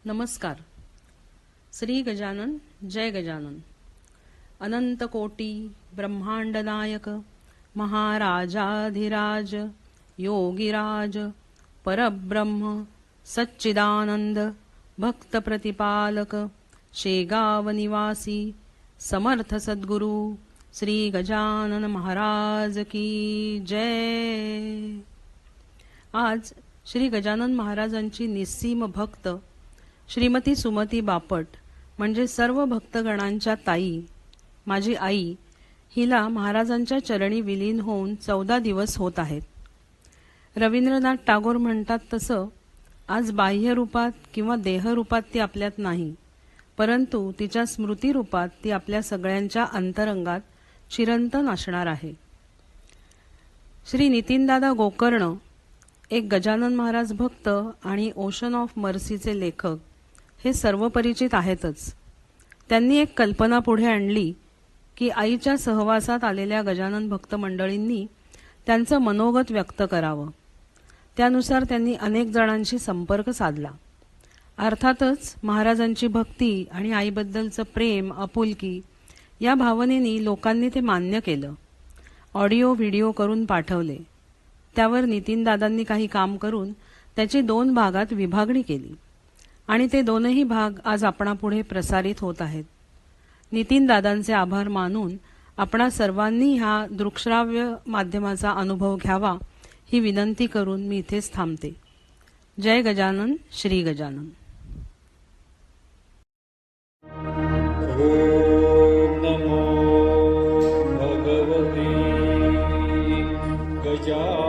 नमस्कार. श्री गजानन जय गजानन. अनंत कोटी ब्रह्मांड नायक महाराजाधिराज योगीराज परब्रह्म सच्चिदानंद भक्त प्रतिपालक शेगाव निवासी समर्थ सद्गुरु श्री गजानन महाराज की जय. आज श्री गजानन महाराजांची निस्सीम भक्त श्रीमती सुमती बापट म्हणजे सर्व भक्तगणांच्या ताई, माझी आई, हिला महाराजांच्या चरणी विलीन होऊन 14 दिवस होत आहेत. रवींद्रनाथ टागोर म्हणतात तसं आज बाह्य रूपात किंवा देहरूपात ती आपल्यात नाही, परंतु तिच्या स्मृती रूपात ती आपल्या सगळ्यांच्या अंतरंगात चिरंतन असणार आहे. श्री नितीनदादा गोकर्ण एक गजानन महाराज भक्त आणि ओशन ऑफ मर्सीचे लेखक हे सर्व परिचित आहेतच. त्यांनी एक कल्पना पुढे आणली की आईच्या सहवासात आलेल्या गजानन भक्त मंडळींनी त्यांचं मनोगत व्यक्त करावं. त्यानुसार त्यांनी अनेक जणांशी संपर्क साधला. अर्थातच महाराजांची भक्ती आणि आईबद्दलचं प्रेम आपुलकी या भावनेनी लोकांनी ते मान्य केलं. ऑडिओ व्हिडिओ करून पाठवले. त्यावर नितीनदादांनी काही काम करून त्याची 2 भागात विभागणी केली आणि ते 2ही भाग आज आपणापुढे प्रसारित होत आहेत. नितीनदादांचे आभार मानून आपणा सर्वांनी ह्या दृकश्राव्य माध्यमाचा अनुभव घ्यावा ही विनंती करून मी इथेच थांबते. जय गजानन. श्री गजानन. ओम नमो भगवते गजाननाय.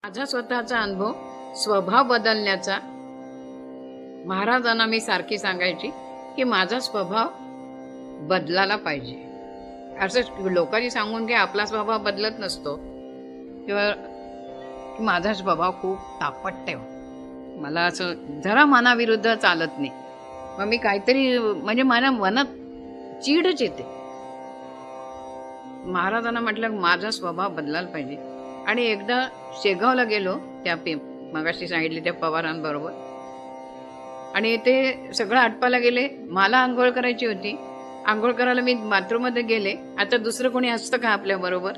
माझा स्वतःचा अनुभव स्वभाव बदलण्याचा महाराजांना मी सारखी सांगायची की माझा स्वभाव बदलायला पाहिजे. असं लोकांनी सांगून की आपला स्वभाव बदलत नसतो किंवा माझा स्वभाव खूप तापट आहे, मला असं जरा मनाविरुद्ध चालत नाही. मग मी काहीतरी म्हणजे माझ्या मनात चीडच येते. महाराजांना म्हटलं माझा स्वभाव बदलायला पाहिजे. आणि एकदा शेगावला गेलो त्या मगाशी सांगितले त्या पवारांबरोबर आणि ते सगळं आटपायला गेले. मला आंघोळ करायची होती. आंघोळ करायला मी बाथरूममध्ये गेले. आता दुसरं कोणी असतं का आपल्याबरोबर?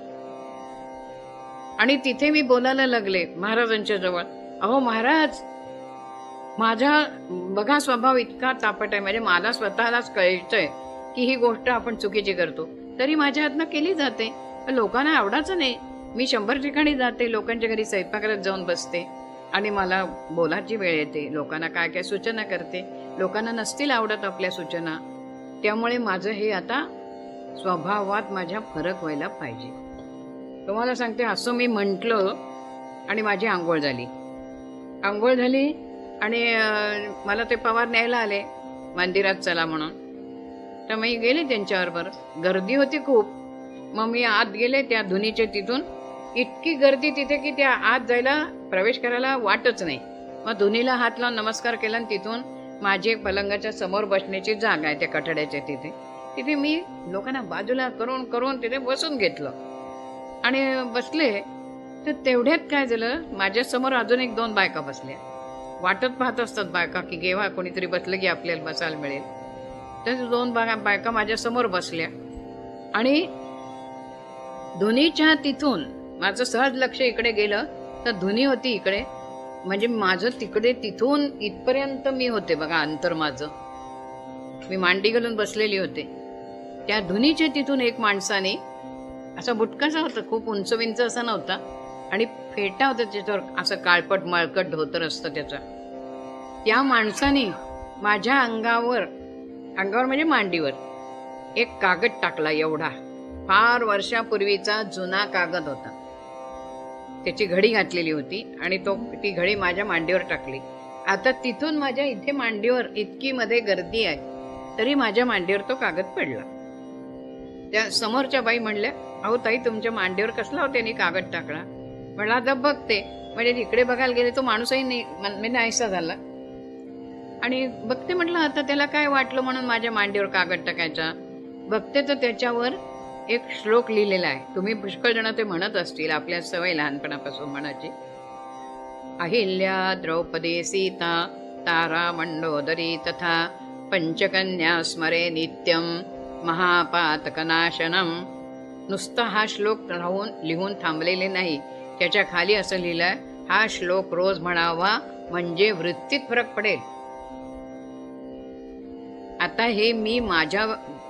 आणि तिथे मी बोलायला लागले महाराजांच्या जवळ, अहो महाराज, माझा बघा स्वभाव इतका तापट आहे, म्हणजे मला स्वतःलाच कळतंय की ही गोष्ट आपण चुकीची करतो, तरी माझ्या हातनं केली जाते, लोकांना आवडायचं नाही. मी 100 ठिकाणी जाते, लोकांच्या घरी स्वयंपाकघरात जाऊन बसते आणि मला बोलायची वेळ येते, लोकांना काय काय सूचना करते, लोकांना नसतील आवडत आपल्या सूचना. त्यामुळे माझं हे आता स्वभावात माझ्या फरक व्हायला पाहिजे. तुम्हाला सांगते, असं मी म्हटलं आणि माझी आंघोळ झाली आणि मला ते पवार न्यायला आले मंदिरात चला म्हणून. तर मी गेले त्यांच्याबरोबर. गर्दी होती खूप. मग मी आत गेले त्या धुनीच्या तिथून. इतकी गर्दी तिथे की त्या आत जायला प्रवेश करायला वाटच नाही. मग धुनीला हात लावून नमस्कार केला आणि तिथून माझी एक पलंगाच्या समोर बसण्याची जागा आहे त्या कठड्याच्या तिथे. तिथे मी लोकांना बाजूला करून करून तिथे बसून घेतलं आणि बसले. तर तेवढ्यात काय झालं, माझ्या समोर अजून एक 2 बायका बसल्या. वाटत पाहत असतात बायका की केव्हा कोणीतरी बसलं की आपल्याला बसायला मिळेल. तर 2 बायका माझ्या समोर बसल्या आणि धुनीच्या तिथून माझं सहज लक्ष इकडे गेलं तर धुनी होती इकडे. म्हणजे माझं तिकडे तिथून इथपर्यंत मी होते बघा, अंतर माझं. मी मांडी घालून बसलेली होते. त्या धुनीच्या तिथून एक माणसाने, असा बुटकासा होता, खूप उंच विंच असा नव्हता आणि फेटा होता त्याच्यावर, असं काळपट मळकट धोतर असतं त्याचा. त्या माणसाने माझ्या अंगावर म्हणजे मांडीवर एक कागद टाकला एवढा. फार वर्षापूर्वीचा जुना कागद होता. त्याची घडी घातलेली होती आणि ती घडी माझ्या मांडीवर टाकली. आता तिथून माझ्या इथे मांडीवर इतकी मध्ये गर्दी आहे तरी माझ्या मांडीवर तो कागद पडला. त्या समोरच्या बाई म्हणल्या, अहो ताई, तुमच्या मांडीवर कसला हो त्यांनी कागद टाकला? म्हणला आता बघते. म्हणजे तिकडे बघायला गेले तो माणूसही नाही नाहीसा झाला. आणि बघते म्हटलं आता त्याला काय वाटलं म्हणून माझ्या मांडीवर कागद टाकायचा. बघते तर त्याच्यावर एक श्लोक लिहिलेला आहे. तुम्ही पुष्कळ जण ते म्हणत असतील, आपल्या सवय लहानपणापासून म्हणायची. अहिल्या द्रौपदी सीता तारा मंडोदरी तथा पंचकन्या स्मरे नित्यम महापातकनाशनम. नुसता हा श्लोक लिहून थांबलेले नाही, त्याच्या खाली असं लिहिलंय, हा श्लोक रोज म्हणावा म्हणजे वृत्तीत फरक पडेल. आता हे मी माझ्या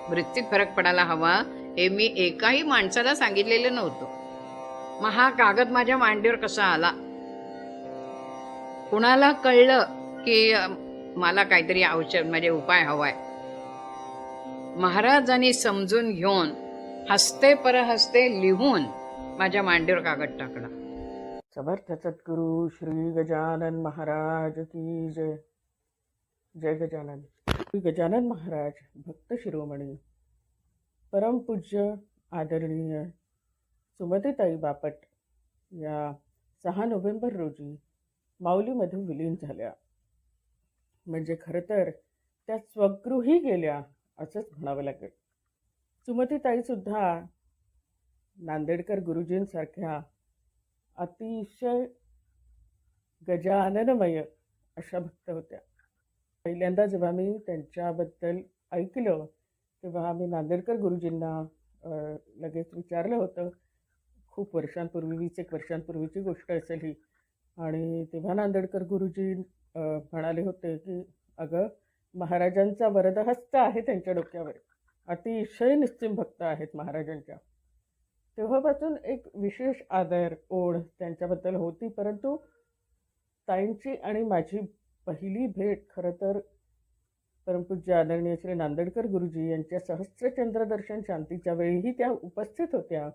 वृत्तीत फरक पडायला हवा हे मी एकाही माणसाला सांगितलेलं नव्हतं. मग हा कागद माझ्या मांडीवर कसा आला? कुणाला कळलं की मला काहीतरी औषध म्हणजे उपाय हवाय. महाराजांनी समजून घेऊन हस्ते परहस्ते लिहून माझ्या मांडीवर कागद टाकला. समर्थ सद्गुरु श्री गजानन महाराज की जय. जय गजानन. श्री गजानन महाराज भक्त शिरोमणी परमपूज्य आदरणीय सुमतीताई बापट या 6 नोव्हेंबर रोजी माऊलीमध्ये विलीन झाल्या. म्हणजे खरं तर त्या स्वगृही गेल्या असंच म्हणावं लागेल. सुमतीताईसुद्धा नांदेडकर गुरुजींसारख्या अतिशय गजाननमय अशा भक्त होत्या. पहिल्यांदा जेव्हा मी त्यांच्याबद्दल ऐकलं तेव्हा आम्ही नांदेडकर गुरुजींना लगेच विचारलं होतं. खूप वर्षांपूर्वी, 20 वर्षांपूर्वीची गोष्ट असेल ही. आणि तेव्हा नांदेडकर गुरुजी म्हणाले होते की अगं, महाराजांचा वरदहस्त आहे त्यांच्या डोक्यावर, अतिशय निश्चिम भक्त आहेत महाराजांच्या. तेव्हापासून एक विशेष आदर ओढ त्यांच्याबद्दल होती. परंतु ताईंची आणि माझी पहिली भेट खरं तर परमपूज्य आदरणीय श्री नांदेडकर गुरुजी यांच्या सहस्त्रचंद्र दर्शन शांतीच्या वेळीही त्या उपस्थित होत्या.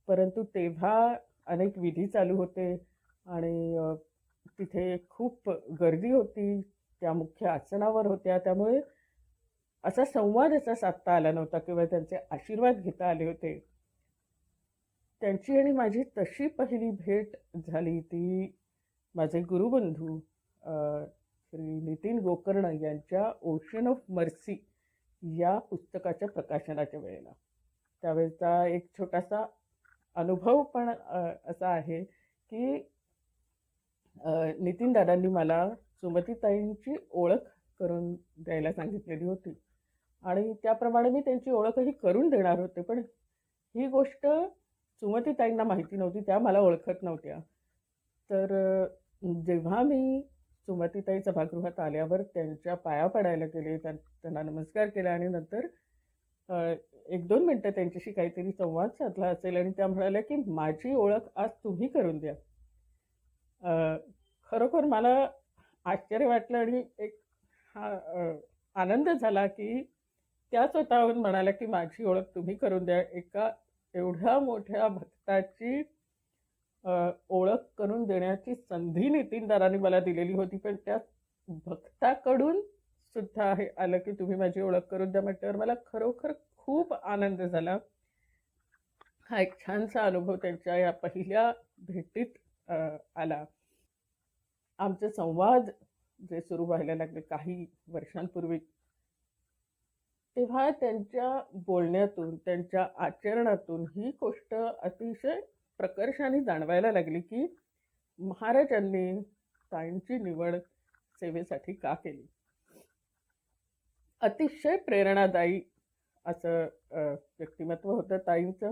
परंतु तेव्हा अनेक विधी चालू होते आणि तिथे खूप गर्दी होती. त्या मुख्य आसनावर होत्या, त्यामुळे असा संवाद असा साधता आला नव्हता किंवा त्यांचे आशीर्वाद घेता आले होते. त्यांची आणि माझी तशी पहिली भेट झाली ती माझे गुरुबंधू श्री नितीन गोकर्ण यांच्या ओशन ऑफ मर्सी या पुस्तकाच्या प्रकाशनाच्या वेळेला. त्यावेळेचा एक छोटासा अनुभव पण असा आहे की नितीन दादांनी मला सुमतीताईंची ओळख करून द्यायला सांगितलेली होती आणि त्याप्रमाणे मी त्यांची ओळखही करून देणार होते. पण ही गोष्ट सुमतीताईंना माहिती नव्हती, त्या मला ओळखत नव्हत्या. तर जेव्हा मी सुमतीताई सभागृहात आल्यावर त्यांच्या पाया पडायला गेले, त्यांना नमस्कार केला आणि नंतर 1-2 मिनटं त्यांच्याशी काहीतरी संवाद साधला असेल आणि त्या म्हणाल्या की माझी ओळख आज तुम्ही करून द्या. खरोखर मला आश्चर्य वाटलं आणि एक आनंद झाला की त्या स्वतःहून म्हणाल्या की माझी ओळख तुम्ही करून द्या. एका एवढ्या मोठ्या भक्ताची ओळख करून देण्याची संधी नितीनदारांनी मला दिलेली होती, पण त्या भक्ताकडून सुद्धा हे आलं की तुम्ही माझी ओळख करून द्या म्हटल्यावर मला खरोखर खूप आनंद झाला. हा एक छानसा अनुभव त्यांच्या या पहिल्या भेटीत आला. आमचे संवाद जे सुरू व्हायला लागले काही वर्षांपूर्वी, तेव्हा त्यांच्या बोलण्यातून, त्यांच्या आचरणातून ही गोष्ट अतिशय प्रकर्षाने जाणवायला लागली की महाराजांनी ताईंची निवड सेवेसाठी का केली. अतिशय प्रेरणादायी असं व्यक्तिमत्व होतं ताईंचं.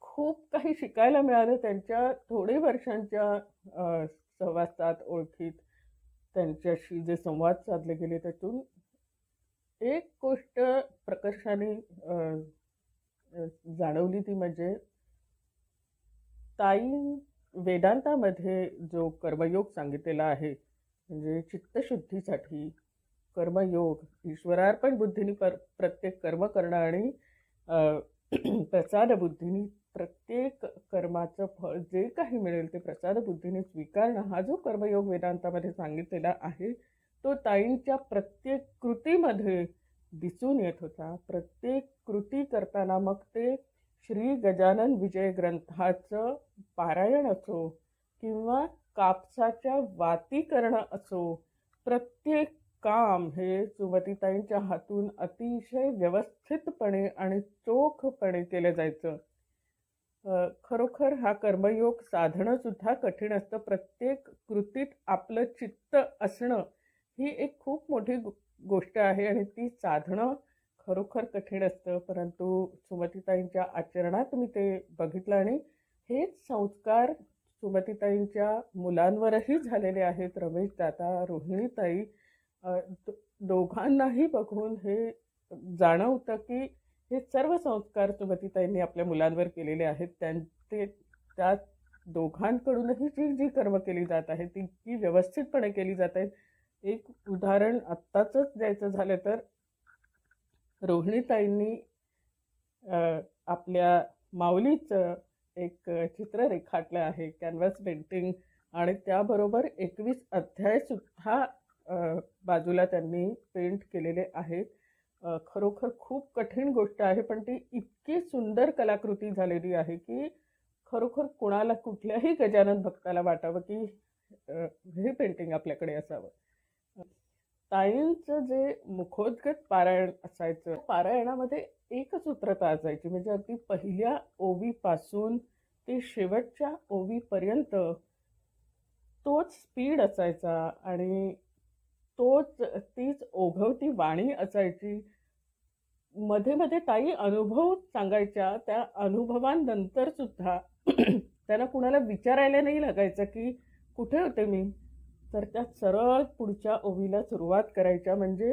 खूप काही शिकायला मिळालं त्यांच्या थोडे वर्षांच्या सहवासात, ओळखीत, त्यांच्याशी जे संवाद साधले गेले त्यातून एक गोष्ट प्रकर्षाने जाणवली, ती म्हणजे ताई वेदांतामध्ये जो कर्मयोग सांगितलेला आहे, म्हणजे चित्तशुद्धीसाठी कर्मयोग, ईश्वरार्पण बुद्धीने प्रत्येक कर्म करणं आणि प्रसाद बुद्धीने प्रत्येक कर्माचं फळ जे काही मिळेल ते प्रसाद बुद्धीने स्वीकारणं, हा जो कर्मयोग वेदांतामध्ये सांगितलेला आहे तो ताईंच्या प्रत्येक कृतीमध्ये दिसून येत होता. प्रत्येक कृती करताना, मग ते श्री गजानन विजय ग्रंथाचं पारायण असो किंवा कापसाच्या वाती करणं असो, प्रत्येक काम हे सुमतीताईंच्या हातून अतिशय व्यवस्थितपणे आणि चोखपणे केलं जायचं. खरोखर हा कर्मयोग साधणं सुद्धा कठीण असतं. प्रत्येक कृतीत आपलं चित्त असणं ही एक खूप मोठी गोष्ट आहे आणि ती साधणं खरोखर कठीण असतं. परंतु सुमतीताईंच्या आचरणात मी ते बघितलं आणि हेच संस्कार सुमतीताईंच्या मुलांवरही झालेले आहेत. रमेश दादा, रोहिणीताई, दोघांनाही बघून हे जाणवतं की हे सर्व संस्कार सुमतीताईंनी आपल्या मुलांवर केलेले आहेत. त्या दोघांकडूनही जी जी कर्म केली जात आहेत ती की व्यवस्थितपणे केली जात आहेत. एक उदाहरण आत्ताचंच द्यायचं झालं तर रोहिणीताईंनी आपल्या माऊलीचं एक चित्र रेखाटलं आहे, कॅनव्हास पेंटिंग, आणि त्याबरोबर 21 अध्यायसुद्धा बाजूला त्यांनी पेंट केलेले आहेत. खरोखर खूप कठीण गोष्ट आहे, पण ती इतकी सुंदर कलाकृती झालेली आहे की खरोखर कुणाला, कुठल्याही गजानन भक्ताला वाटावं की हे पेंटिंग आपल्याकडे असावं. ताईंचं जे मुखोद्गत पारायण असायचं, पारायणामध्ये एकसूत्रता असायची, म्हणजे अगदी पहिल्या ओवीपासून ते शेवटच्या ओवीपर्यंत तोच स्पीड असायचा आणि तीच ओघवती वाणी असायची. मध्ये मध्ये ताई अनुभव सांगायच्या. त्या अनुभवांनंतर सुद्धा त्यांना कुणाला विचारायला नाही लागायचं की कुठे होते मी, तर त्या सरळ पुढच्या ओवीला सुरुवात करायच्या. म्हणजे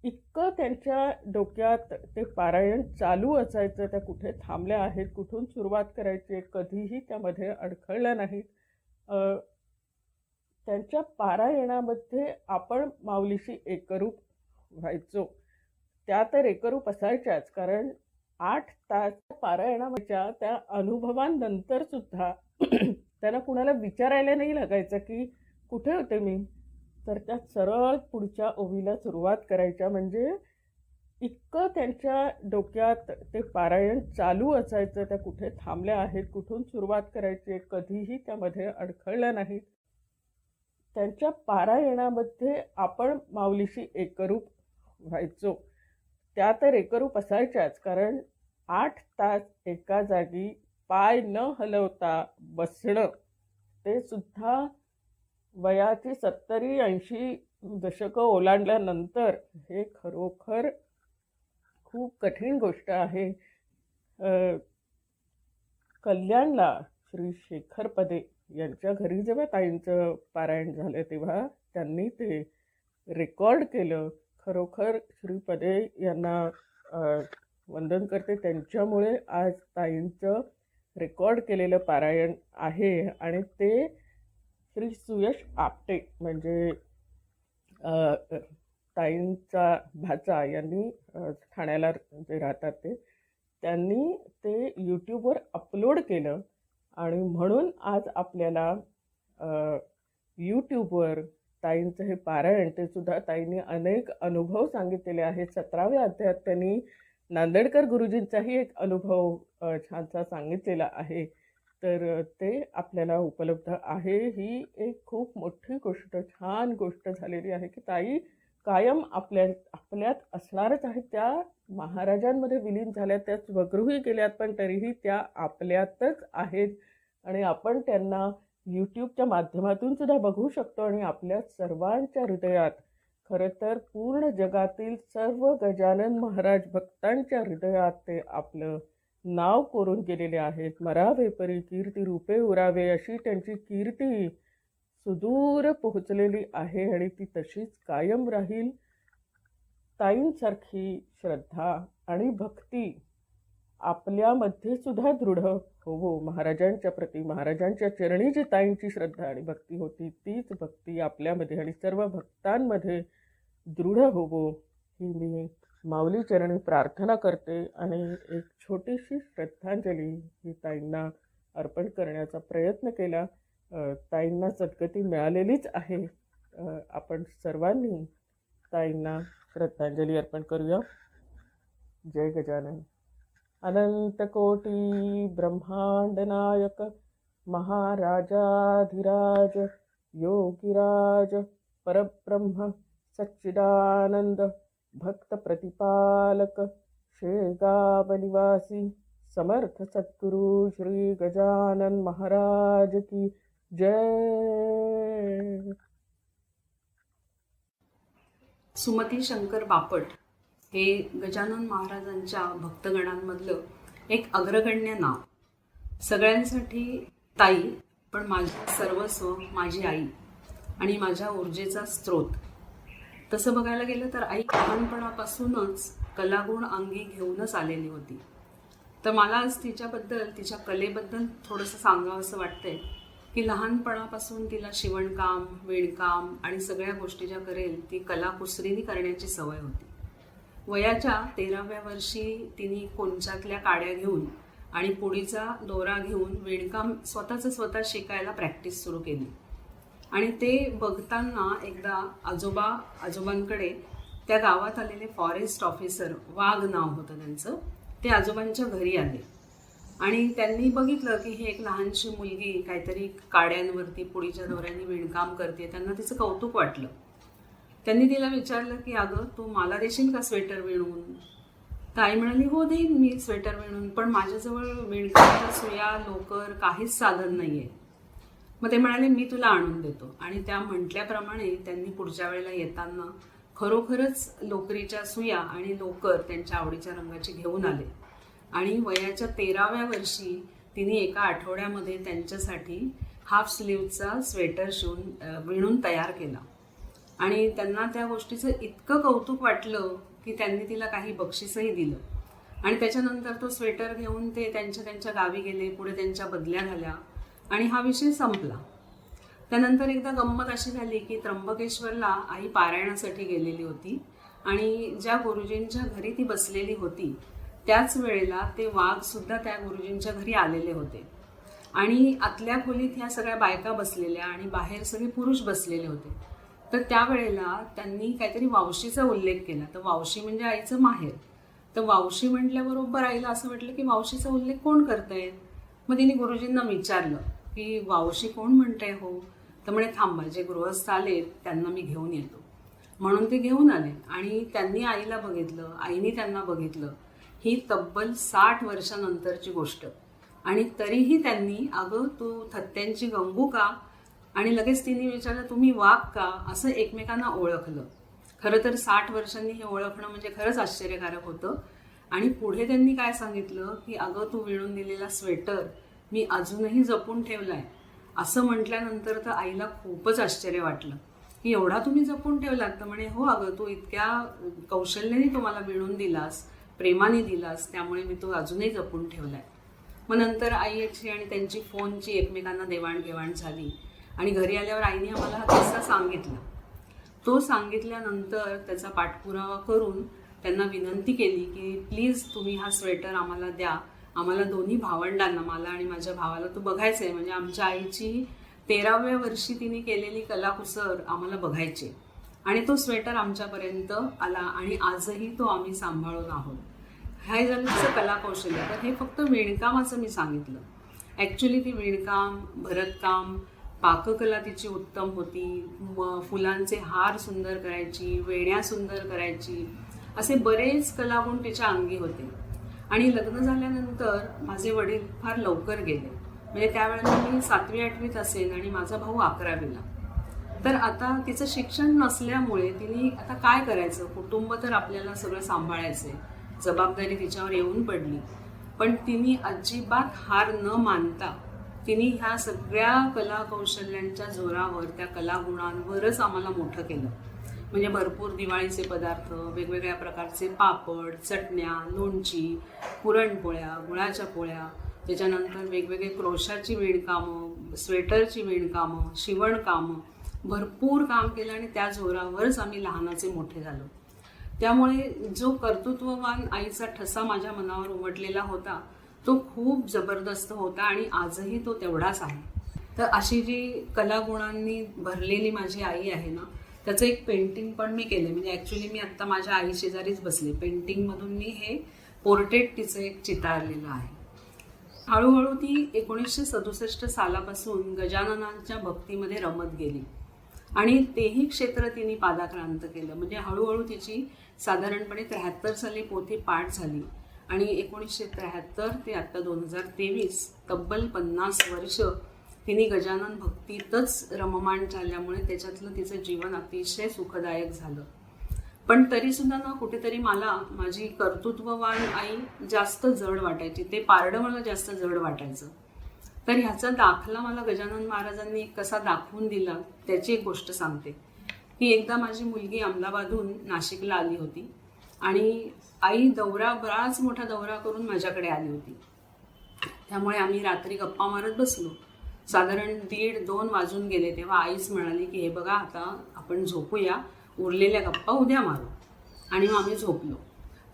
इतकं त्यांच्या डोक्यात ते पारायण चालू असायचं. त्या कुठे थांबल्या आहेत, कुठून सुरुवात करायची, कधीही त्यामध्ये अडखळल्या नाहीत. त्यांच्या पारायणामध्ये आपण माऊलीशी एकरूप व्हायचो. त्या तर एकरूप असायच्याच, कारण 8 तास पारायणाच्या त्या अनुभवांनंतर सुद्धा त्यांना कुणाला विचारायला नाही लागायचं की कुठे होते मी, तर त्या सरळ पुढच्या ओवीला सुरुवात करायच्या. म्हणजे इतकं त्यांच्या डोक्यात ते पारायण चालू असायचं. त्या कुठे थांबल्या आहेत, कुठून सुरुवात करायची, कधीही त्यामध्ये अडखळल्या नाहीत. त्यांच्या पारायणामध्ये आपण माऊलीशी एकरूप व्हायचो. त्या तर एकरूप असायच्याच, कारण 8 तास एका जागी पाय न हलवता बसणं, ते सुद्धा वयाची 70-80 दशकं ओलांडल्यानंतर, हे खरोखर खूप कठीण गोष्ट आहे. कल्याणला श्री शेखर पदे यांच्या घरी जेव्हा ताईंचं पारायण झालं तेव्हा त्यांनी ते रेकॉर्ड केलं. खरोखर श्री पदे यांना वंदन करते. त्यांच्यामुळे आज ताईंचं रेकॉर्ड केलेलं पारायण आहे आणि ते श्री सुयश आपटे, म्हणजे ताईंचा भाचा, यांनी ठाण्याला जे राहतात त्यांनी ते यूट्यूबवर अपलोड केलं आणि म्हणून आज आपल्याला यूट्यूबवर ताईंचं हे पारायण, ते सुद्धा ताईंनी अनेक अनुभव सांगितलेले आहेत. 17व्या अध्यायात त्यांनी नांदेडकर गुरुजींचाही एक अनुभव छानसा सांगितलेला आहे. तर ते आपल्याला उपलब्ध आहे. ही एक खूप मोठी गोष्ट, छान गोष्ट झालेली आहे की ताई कायम आपल्यात असणारच आहेत. त्या महाराजांमध्ये विलीन झाल्यात, त्या स्वगृही गेल्यात, पण तरीही त्या आपल्यातच आहेत आणि आपण त्यांना यूट्यूबच्या माध्यमातून सुद्धा बघू शकतो. आणि आपल्या सर्वांच्या हृदयात, खरं तर पूर्ण जगातील सर्व गजानन महाराज भक्तांच्या हृदयात ते आपलं नाव कोरून गेलेले आहेत. मरावे परी कीर्ती रूपे उरावे, अशी त्यांची कीर्ती सुदूर पोहोचलेली आहे आणि ती तशीच कायम राहील. ताईंसारखी श्रद्धा आणि भक्ती आपल्यामध्ये सुद्धा दृढ होवो. महाराजांच्या प्रती, महाराजांच्या चरणी जी ताईंची श्रद्धा आणि भक्ती होती, तीच भक्ती आपल्यामध्ये आणि सर्व भक्तांमध्ये दृढ होवो, ही मी माऊली चरणी प्रार्थना करते. आणि एक छोटीशी श्रद्धांजली ही ताईंना अर्पण करण्याचा प्रयत्न केला. ताईंना सद्गती मिळालेलीच आहे. आपण सर्वांनी ताईंना श्रद्धांजली अर्पण करूया. जय गजानन. अनंत कोटी ब्रह्मांड नायक महाराजाधिराज योगीराज परब्रह्म सच्चिदानंद भक्त प्रतिपालक शेगाव निवासी समर्थ सद्गुरु श्री गजानन महाराज की जय. सुमती शंकर बापट हे गजानन महाराजांच्या भक्तगणांमधलं एक अग्रगण्य नाव. सगळ्यांसाठी ताई, पण माझं सर्वस्व माझी आई आणि माझ्या ऊर्जेचा स्रोत. तसं बघायला गेलं तर आई लहानपणापासूनच कलागुण अंगी घेऊनच आलेली होती. तर मला आज तिच्याबद्दल, तिच्या कलेबद्दल थोडंसं सांगावं असं वाटतंय की लहानपणापासून तिला शिवणकाम, विणकाम आणि सगळ्या गोष्टी ज्या करेल ती कलाकुसरीने करण्याची सवय होती. वयाच्या 13व्या वर्षी तिने कोंचातल्या काड्या घेऊन आणि पुडीचा दोरा घेऊन विणकाम स्वतः शिकायला प्रॅक्टिस सुरू केली. आणि ते बघताना एकदा आजोबांकडे त्या गावात आलेले फॉरेस्ट ऑफिसर, वाघ नाव होतं त्यांचं, ते आजोबांच्या घरी आले आणि त्यांनी बघितलं की हे एक लहानशी मुलगी काहीतरी काड्यांवरती पुडीच्या दोऱ्यांनी विणकाम करते. त्यांना तिचं कौतुक वाटलं. त्यांनी तिला विचारलं की अगं, तू मला देशील का स्वेटर विणून? तर आई म्हणाली, हो देईन मी स्वेटर विणून, पण माझ्याजवळ विणकामाच्या सुया, लोकर काहीच साधन नाही आहे. मग ते म्हणाले, मी तुला आणून देतो. आणि त्या म्हटल्याप्रमाणे त्यांनी पुढच्या वेळेला येताना खरोखरच लोकरीच्या सुया आणि लोकर त्यांच्या आवडीच्या रंगाची घेऊन आले. आणि वयाच्या 13व्या वर्षी तिने एका आठवड्यामध्ये त्यांच्यासाठी हाफ स्लीवचा स्वेटर विणून तयार केला. आणि त्यांना त्या गोष्टीचं इतकं कौतुक वाटलं की त्यांनी तिला काही बक्षीसही दिलं. आणि त्याच्यानंतर तो स्वेटर घेऊन ते त्यांच्या गावी गेले. पुढे त्यांच्या बदल्या झाल्या आणि हा विषय संपला. त्यानंतर एकदा गंमत अशी झाली की त्र्यंबकेश्वरला आई पारायणासाठी गेलेली होती आणि ज्या गुरुजींच्या घरी ती बसलेली होती त्याच वेळेला ते वाघ सुद्धा त्या गुरुजींच्या घरी आलेले होते. आणि आतल्या खोलीत ह्या सगळ्या बायका बसलेल्या आणि बाहेर सगळे पुरुष बसलेले होते. तर त्यावेळेला त्यांनी काहीतरी वावशीचा उल्लेख केला. तर वावशी म्हणजे आईचं माहेर. तर वावशी म्हटल्याबरोबर आईला असं वाटलं की वावशीचा उल्लेख कोण करतंय. मग तिने गुरुजींना विचारलं की वावशी कोण म्हणतंय हो. तर म्हणे, थांबा, जे गृहस्थ आले त्यांना मी घेऊन येतो. म्हणून ते घेऊन आले आणि त्यांनी आईला बघितलं, आईने त्यांना बघितलं. ही तब्बल 60 वर्षानंतरची गोष्ट. आणि तरीही त्यांनी, अगं तू थत्त्यांची गंगू का, आणि लगेच तिने विचारलं, तुम्ही वाघ का, असं एकमेकांना ओळखलं. खरं तर 60 वर्षांनी हे ओळखणं म्हणजे खरंच आश्चर्यकारक होतं. आणि पुढे त्यांनी काय सांगितलं की अगं, तू विणून दिलेला स्वेटर मी अजूनही जपून ठेवलाय. असं म्हटल्यानंतर तर आईला खूपच आश्चर्य वाटलं की एवढा तुम्ही जपून ठेवलात. तर म्हणे, हो अगं, तू इतक्या कौशल्याने तुम्हाला विणून दिलास, प्रेमाने दिलास, त्यामुळे मी तो अजूनही जपून ठेवलाय. मग नंतर आईची आणि त्यांची फोनची एकमेकांना देवाणघेवाण झाली आणि घरी आल्यावर आईने आम्हाला हा किस्सा सांगितला. तो सांगितल्यानंतर त्याचा पाठपुरावा करून त्यांना विनंती केली की प्लीज तुम्ही हा स्वेटर आम्हाला द्या आम्हाला दोन्ही भावंडांना, मला आणि माझ्या भावाला तो बघायचा आहे. म्हणजे आमच्या आईची 13व्या वर्षी तिने केलेली कलाकुसर आम्हाला बघायची आणि तो स्वेटर आमच्यापर्यंत आला आणि आजही तो आम्ही सांभाळून आहोत. हे झालं तिचं कलाकौशल्य. तर हे फक्त विणकामाचं मी सांगितलं. ॲक्च्युली ती विणकाम, भरतकाम, पाककला तिची उत्तम होती. फुलांचे हार सुंदर करायची, वेण्या सुंदर करायची, असे बरेच कलागुण तिच्या अंगी होते. आणि लग्न झाल्यानंतर माझे वडील फार लवकर गेले. म्हणजे त्यावेळेला मी 7वी-8वीत असेल आणि माझा भाऊ 11वीला. तर आता तिचं शिक्षण नसल्यामुळे तिने आता काय करायचं, कुटुंब तर आपल्याला सगळं सांभाळायचं आहे, जबाबदारी तिच्यावर येऊन पडली. पण तिने अजिबात हार न मानता तिने ह्या सगळ्या कलाकौशल्यांच्या जोरावर, त्या कलागुणांवरच आम्हाला मोठं केलं. म्हणजे भरपूर दिवाळीचे पदार्थ, वेगवेगळ्या प्रकारचे पापड, चटण्या, लोणची, पुरणपोळ्या, गुळाच्या पोळ्या, त्याच्यानंतर वेगवेगळे क्रोशाची विणकामं, स्वेटरची विणकामं, शिवणकामं, भरपूर काम केलं आणि त्या जोरावरच आम्ही लहानाचे मोठे झालो. त्यामुळे जो कर्तृत्ववान आईचा ठसा माझ्या मनावर उमटलेला होता तो खूप जबरदस्त होता आणि आजही तो तेवढाच आहे. तर अशी जी कलागुणांनी भरलेली माझी आई आहे ना, त्याचं एक पेंटिंग पण मी केलं. म्हणजे ॲक्च्युली मी आत्ता माझ्या आई शेजारीच बसले. पेंटिंगमधून मी हे पोर्ट्रेट तिचं एक चितारलेलं आहे. हळूहळू ती 1967 सालापासून गजाननांच्या भक्तीमध्ये रमत गेली आणि तेही क्षेत्र तिने पादाक्रांत केलं. म्हणजे हळूहळू तिची साधारणपणे 73 साली पोथी पाठ झाली आणि 1973 ते आत्ता 2023 तब्बल 50 वर्ष तिने गजानन भक्तीतच रममाण झाल्यामुळे त्याच्यातलं तिचं जीवन अतिशय सुखदायक झालं. पण तरीसुद्धा ना कुठेतरी मला माझी कर्तृत्ववान आई जास्त जड वाटायची. ते पारडं मला जास्त जड वाटायचं. तर ह्याचा दाखला मला गजानन महाराजांनी कसा दाखवून दिला त्याची एक गोष्ट सांगते. की एकदा माझी मुलगी अहमदाबादहून नाशिकला आली होती आणि आई बराच मोठा दौरा करून माझ्याकडे आली होती. त्यामुळे आम्ही रात्री गप्पा मारत बसलो. साधारण 1:30-2 वाजून गेले तेव्हा आईच म्हणाली की हे बघा, आता आपण झोपूया, उरलेल्या गप्पा उद्या मारू. आणि मग आम्ही झोपलो.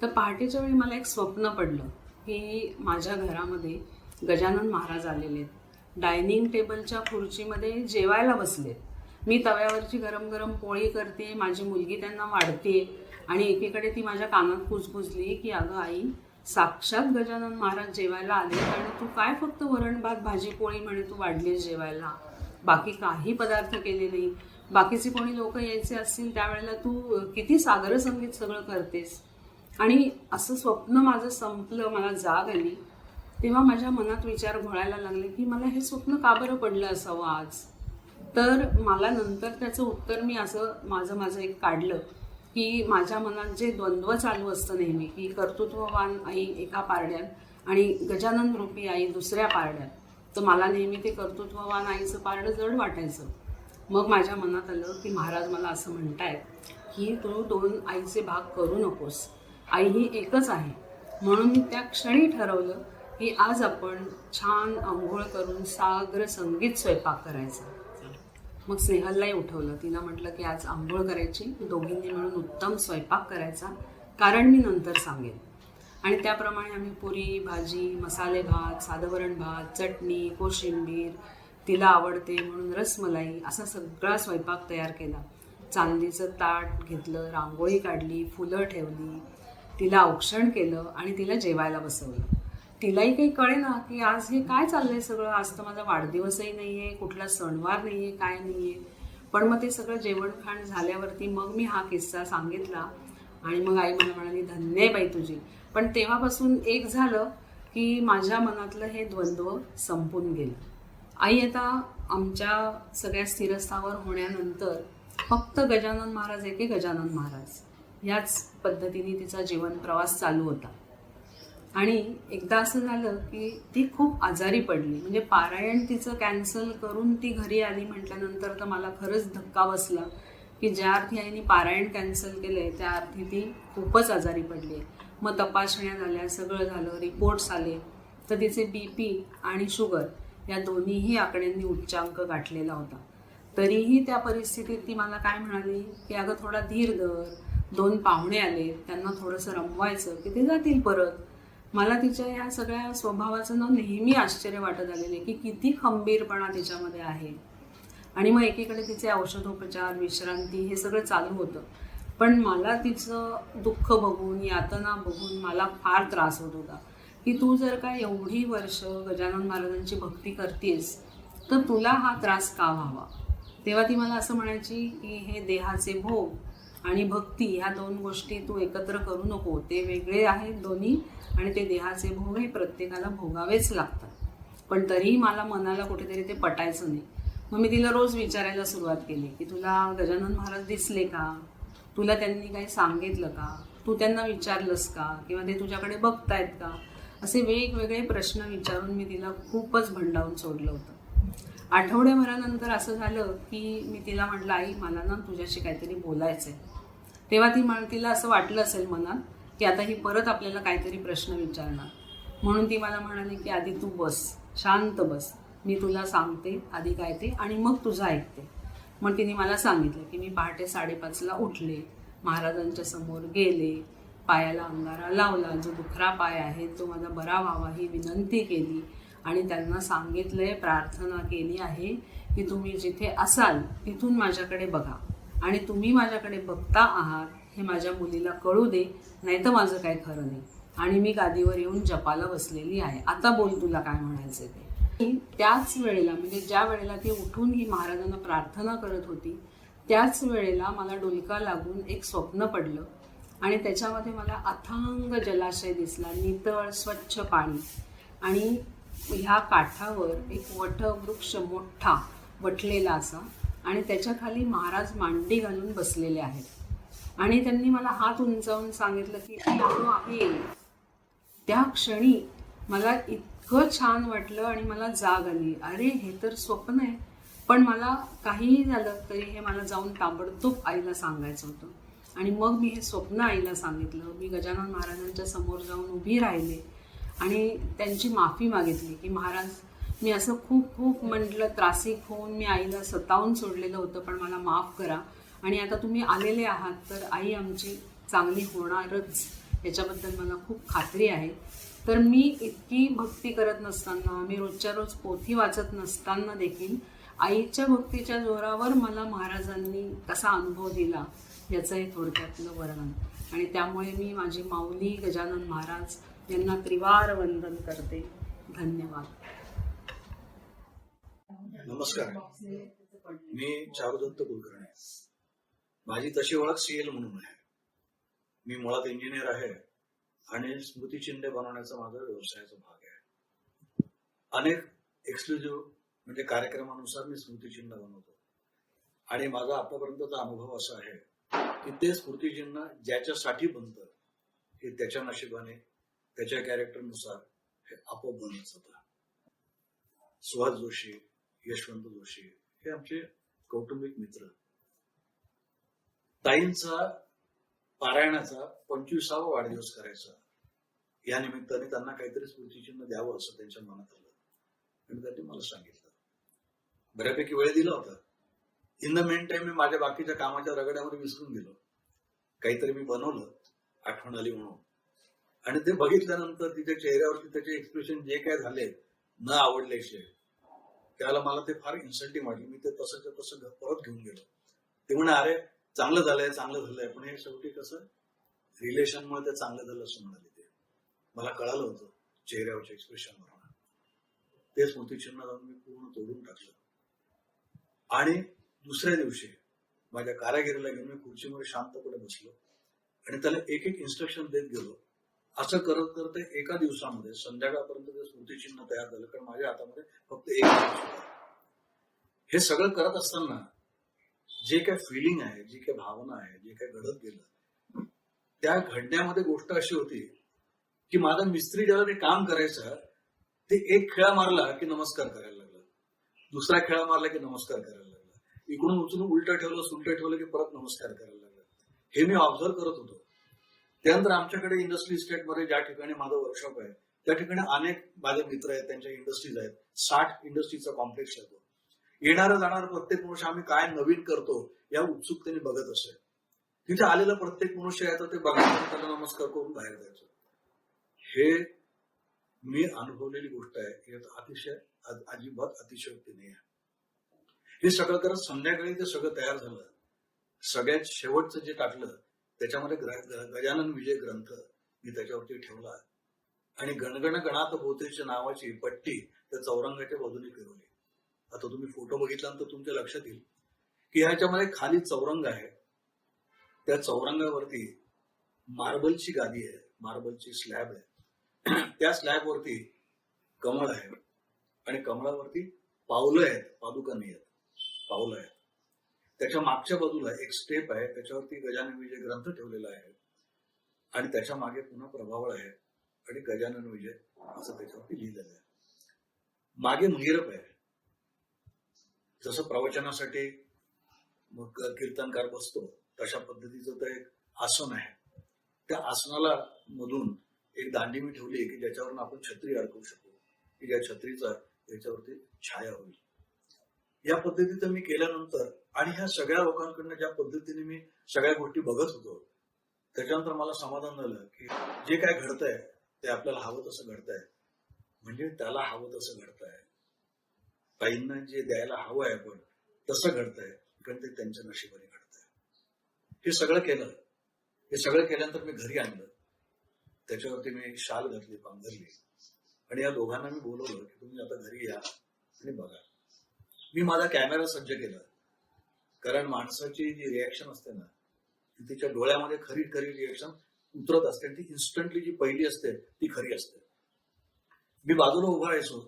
तर पहाटेच्या वेळी मला एक स्वप्न पडलं की माझ्या घरामध्ये गजानन महाराज आलेले आहेत. डायनिंग टेबलच्या खुर्चीमध्ये जेवायला बसलेत. मी तव्यावरची गरम गरम पोळी करते, माझी मुलगी त्यांना वाढते आणि एकीकडे ती माझ्या कानात कुजबुजली की अगं आई, साक्षात गजानन महाराज जेवायला आले आणि तू काय फक्त वरण भात भाजी पोळी म्हणे तू वाढलीस जेवायला, बाकी काही पदार्थ केले नाही. बाकीचे कोणी लोक यायचे असतील त्यावेळेला तू किती सागर संगीत सगळं करतेस. आणि असं स्वप्न माझं संपलं, मला जाग आली. तेव्हा माझ्या मनात विचार घोळायला लागले की मला हे स्वप्न का बरं पडलं असावं आज. तर मला नंतर त्याचं उत्तर मी असं माझं एक काढलं की माझ्या मनात जे द्वंद्व चालू असतं नेहमी की कर्तृत्ववान आई एका पारड्यात आणि गजानन रूपी आई दुसऱ्या पारड्यात, तर मला नेहमी ते कर्तृत्ववान आईचं पारडं जड वाटायचं. मग माझ्या मनात आलं की महाराज मला असं म्हणतायत की तू 2 आईचे भाग करू नकोस, आई ही एकच आहे. म्हणून मी त्या क्षणी ठरवलं की आज आपण छान आंघोळ करून सागर संगीत स्वयंपाक करायचा. मग स्नेहललाही उठवलं. तिला म्हटलं की आज आंघोळ करायची, दोघींनी मिळून उत्तम स्वयंपाक करायचा, कारण मी नंतर सांगेन. आणि त्याप्रमाणे आम्ही पुरी भाजी, मसाले भात, साधं वरण भात, चटणी, कोशिंबीर, तिला आवडते म्हणून रसमलाई, असा सगळा स्वयंपाक तयार केला. चांदीचं ताट घेतलं, रांगोळी काढली, फुलं ठेवली, तिला औक्षण केलं आणि तिला जेवायला बसवलं. तिलाही काही कळे ना की आज हे काय चाललंय सगळं. आज तर माझा वाढदिवसही नाही आहे, कुठला सणवार नाही आहे, काय नाही आहे. पण मग ते सगळं जेवणखाण झाल्यावरती मग मी हा किस्सा सांगितला आणि मग आई मला म्हणाली धन्य आहे बाई तुझी. पण तेव्हापासून एक झालं की माझ्या मनातलं हे द्वंद्व संपून गेलं. आई आता आमच्या सगळ्या स्थिरस्थावर होण्यानंतर फक्त गजानन महाराज एके गजानन महाराज ह्याच पद्धतीने तिचा जीवन प्रवास चालू होता. आणि एकदा असं झालं की ती खूप आजारी पडली. म्हणजे पारायण तिचं कॅन्सल करून ती घरी आली म्हटल्यानंतर तर मला खरंच धक्का बसला की ज्या अर्थी आईने पारायण कॅन्सल केलं आहे त्या अर्थी ती खूपच आजारी पडली आहे. मग तपासण्या झाल्या, सगळं झालं, रिपोर्ट्स आले, तर तिचे BP आणि शुगर या दोन्हीही आकड्यांनी उच्चांक गाठलेला होता. तरीही त्या परिस्थितीत ती मला काय म्हणाली की अगं थोडा धीर धर, 2 पाहुणे आले, त्यांना थोडंसं रमवायचं की ते जातील परत. मला तिच्या ह्या सगळ्या स्वभावाचं ना नेहमी आश्चर्य वाटत आलेलं आहे की किती खंबीरपणा तिच्यामध्ये आहे. आणि मग एकीकडे तिचे औषधोपचार, विश्रांती हे सगळं चालू होतं. पण मला तिचं दुःख बघून, यातना बघून मला फार त्रास होत होता की तू जर का एवढी वर्ष गजानन महाराजांची भक्ती करतेस तर तुला हा त्रास का व्हावा. तेव्हा ती मला असं म्हणायची की हे देहाचे भोग आणि भक्ती ह्या दोन गोष्टी तू एकत्र करू नको, ते वेगळे आहेत दोन्ही, आणि ते देहाचे भोग हे प्रत्येकाला भोगावेच लागतात. पण तरीही मला मनाला कुठेतरी ते पटायचं नाही. मग मी तिला रोज विचारायला सुरुवात केली की तुला गजानन महाराज दिसले का, तुला त्यांनी काही सांगितलं का, तू त्यांना विचारलंस का, किंवा ते तुझ्याकडे बघतायत का, असे वेगवेगळे प्रश्न विचारून मी तिला खूपच भंडावून सोडलं होतं. आठवड्याभरानंतर असं झालं की मी तिला म्हटलं, आई मला ना तुझ्याशी काहीतरी बोलायचं आहे. तेव्हा तिला असं वाटलं असेल मनात की आता ही परत आपल्याला काहीतरी प्रश्न विचारणार. म्हणून ती मला म्हणाली की आधी तू बस, शांत बस, मी तुला सांगते आधी काय ते आणि मग तुझं ऐकते. मग तिने मला सांगितलं की मी पहाटे 5:30ला उठले, महाराजांच्या समोर गेले, पायाला अंगारा लावला, जो दुखरा पाय आहे तो माझा बरा व्हावा ही विनंती केली आणि त्यांना सांगितलंय, प्रार्थना केली आहे की तुम्ही जिथे असाल तिथून माझ्याकडे बघा आणि तुम्ही माझ्याकडे बघता आहात हे माझ्या मुलीला कळू दे, नाही तर माझं काय खरं नाही. आणि मी गादीवर येऊन जपाला बसलेली आहे, आता बोल तुला काय म्हणायचं ते. त्याच वेळेला म्हणजे ज्या वेळेला ती उठून ही महाराजांना प्रार्थना करत होती त्याच वेळेला मला डुलका लागून एक स्वप्न पडलं आणि त्याच्यामध्ये मला अथांग जलाशय दिसला, नितळ स्वच्छ पाणी, आणि ह्या काठावर एक वटवृक्ष मोठा वटलेला असा, आणि त्याच्या खाली महाराज मांडी घालून बसलेले आहेत आणि त्यांनी मला हात उंचावून सांगितलं की तो आहे. त्या क्षणी मला इतकं छान वाटलं आणि मला जाग आली, अरे हे तर स्वप्न आहे. पण मला काहीही झालं तरी हे मला जाऊन ताबडतोब आईला सांगायचं होतं. आणि मग मी हे स्वप्न आईला सांगितलं. मी गजानन महाराजांच्या समोर जाऊन उभी राहिले आणि त्यांची माफी मागितली की महाराज, मी असं खूप खूप म्हटलं, त्रासिक होऊन मी आईला सतावून सोडलेलं होतं, पण मला माफ करा. आणि आता तुम्ही आलेले आहात तर आई आमची चांगली होणारच याच्याबद्दल मला खूप खात्री आहे. तर मी इतकी भक्ती करत नसताना, मी रोजच्या रोज पोथी वाचत नसताना देखील आईच्या भक्तीच्या जोरावर मला महाराजांनी कसा अनुभव दिला याचं हे थोडक्यातलं वर्णन. आणि त्यामुळे मी माझी माऊली गजानन महाराज यांना त्रिवार वंदन करते. धन्यवाद. नमस्कार, मी चारुदत्त कुलकर्णी. माझी तशी ओळख सीएल म्हणून आहे. मी मुळात इंजिनियर आहे आणि स्मृतिचिन्हे बनवण्याचा माझा व्यवसायाचा भाग आहे. अनेक एक्सक्लुझिव्ह म्हणजे कार्यक्रमानुसार मी स्मृतिचिन्ह बनवतो आणि माझा आतापर्यंतचा अनुभव असा आहे की ते स्मृतिचिन्ह ज्याच्यासाठी बनतं हे त्याच्या नशिबाने, त्याच्या कॅरेक्टरनुसार हे आपोआप बनत जातं. सुहास जोशी, यशवंत जोशी हे आमचे कौटुंबिक मित्र. ताईंचा पारायणाचा 25वा वाढदिवस करायचा, या निमित्ताने त्यांना काहीतरी स्मृतिचिन्ह द्यावं असं त्यांच्या मनात आलं आणि त्यांनी मला सांगितलं. बऱ्यापैकी वेळ दिला होता. इन द मेन टाइम मी माझ्या बाकीच्या कामाच्या रगड्यामध्ये विसरून गेलो. काहीतरी मी बनवलं, आठवण आली म्हणून, आणि ते बघितल्यानंतर तिच्या चेहऱ्यावरती त्याचे एक्सप्रेशन जे काय झाले न आवडल्याचे, त्याला मला ते फार इन्सल्टिंग वाटलं. मी ते तसंच्या तसं परत घेऊन गेलो. ते म्हणे, अरे चांगलं झालंय, चांगलं झालंय, पण हे शेवटी कसं रिलेशनमुळे ते चांगलं झालं असं म्हणाले. ते मला कळालं होतं चेहऱ्यावरच्या एक्सप्रेशनवरून. ते स्मृतिचिन्ह जाऊन मी पूर्ण तोडून टाकलं आणि दुसऱ्या दिवशी माझ्या कारागिरीला घेऊन मी खुर्चीमध्ये शांतपणे बसलो आणि त्याला एक एक इन्स्ट्रक्शन देत गेलो. असं करत करत एका दिवसामध्ये संध्याकाळपर्यंत ते स्मृतिचिन्ह तयार झालं, कारण माझ्या हातामध्ये फक्त एक दिवस होता. हे सगळं करत असताना जे काय फिलिंग आहे, जी काय भावना आहे, जे काय घडत गेलं, त्या घडण्यामध्ये गोष्ट अशी होती की माझा मिस्त्री ज्याला ते काम करायचं, ते एक खेळा मारला की नमस्कार करायला लागला, दुसरा खेळा मारला की नमस्कार करायला लागला, इकडून उचलून उलटं ठेवलं, सुलटं ठेवलं की परत नमस्कार करायला लागला. हे मी ऑब्झर्व करत होतो. त्यानंतर आमच्याकडे इंडस्ट्री इस्टेटमध्ये ज्या ठिकाणी माझं वर्कशॉप आहे त्या ठिकाणी अनेक माझे मित्र आहेत, त्यांच्या इंडस्ट्रीज आहेत. 60 इंडस्ट्रीचा कॉम्प्लेक्स आहे तो. येणारं जाणार प्रत्येक मनुष्य आम्ही काय नवीन करतो या उत्सुकतेने बघत असे. तिथे आलेलं प्रत्येक मनुष्य आहे तर ते बघायचं, त्याला नमस्कार करून बाहेर जायचं. हे मी अनुभवलेली गोष्ट आहे, यात अतिशय अजिबात अतिशयोक्ती नाही आहे. हे सगळं करत संध्याकाळी ते सगळं तयार झालं. सगळ्यात शेवटचं जे टाकलं त्याच्यामध्ये गजानन विजय ग्रंथ मी त्याच्यावरती ठेवला आणि गणगण गणात बोतेच्या नावाची पट्टी त्या चौरंगाच्या बाजूने फिरवली. आता तुम्ही फोटो बघितल्यानंतर तुमच्या लक्षात येईल की ह्याच्यामध्ये खाली चौरंग आहे. त्या चौरंगावरती मार्बलची गादी आहे, मार्बलची स्लॅब आहे. त्या स्लॅबवरती कमळ आहे आणि कमळावरती पावलं आहेत, पादुका नाही आहेत, पावलं आहेत. त्याच्या मागच्या बाजूला एक स्टेप आहे, त्याच्यावरती गजानन विजय ग्रंथ ठेवलेला आहे आणि त्याच्या मागे पुन्हा प्रभावळ आहे आणि गजानन विजय असं त्याच्यावरती लिहिलेलं आहे. मागे महिरप आहे. जसं प्रवचनासाठी मग कीर्तनकार बसतो तशा पद्धतीचं तर एक आसन आहे. त्या आसनाला मधून एक दांडी मी ठेवली की ज्याच्यावरून आपण छत्री अडकवू शकू, की ज्या छत्रीचा याच्यावरती छाया होईल. या पद्धतीचं मी केल्यानंतर आणि ह्या सगळ्या लोकांकडनं ज्या पद्धतीने मी सगळ्या गोष्टी बघत होतो त्याच्यानंतर मला समाधान झालं की जे काय घडतंय ते आपल्याला हवं तसं घडतंय, म्हणजे त्याला हवं तसं घडतंय. ताईंना जे द्यायला हवं आहे आपण तसं घडतंय, कारण ते त्यांच्या नशिबाने घडतंय. हे सगळं केलं. हे सगळं केल्यानंतर मी घरी आणलं. त्याच्यावरती मी शाल घातली, पांघरली आणि या दोघांना मी बोलवलं की तुम्ही आता घरी या आणि बघा. मी माझा कॅमेरा सज्ज केला, कारण माणसाची जी रिॲक्शन असते ना ती तिच्या डोळ्यामध्ये खरी खरी रिॲक्शन उतरत असते आणि ती इन्स्टंटली जी पहिली असते ती खरी असते. मी बाजूला उभा राहायचो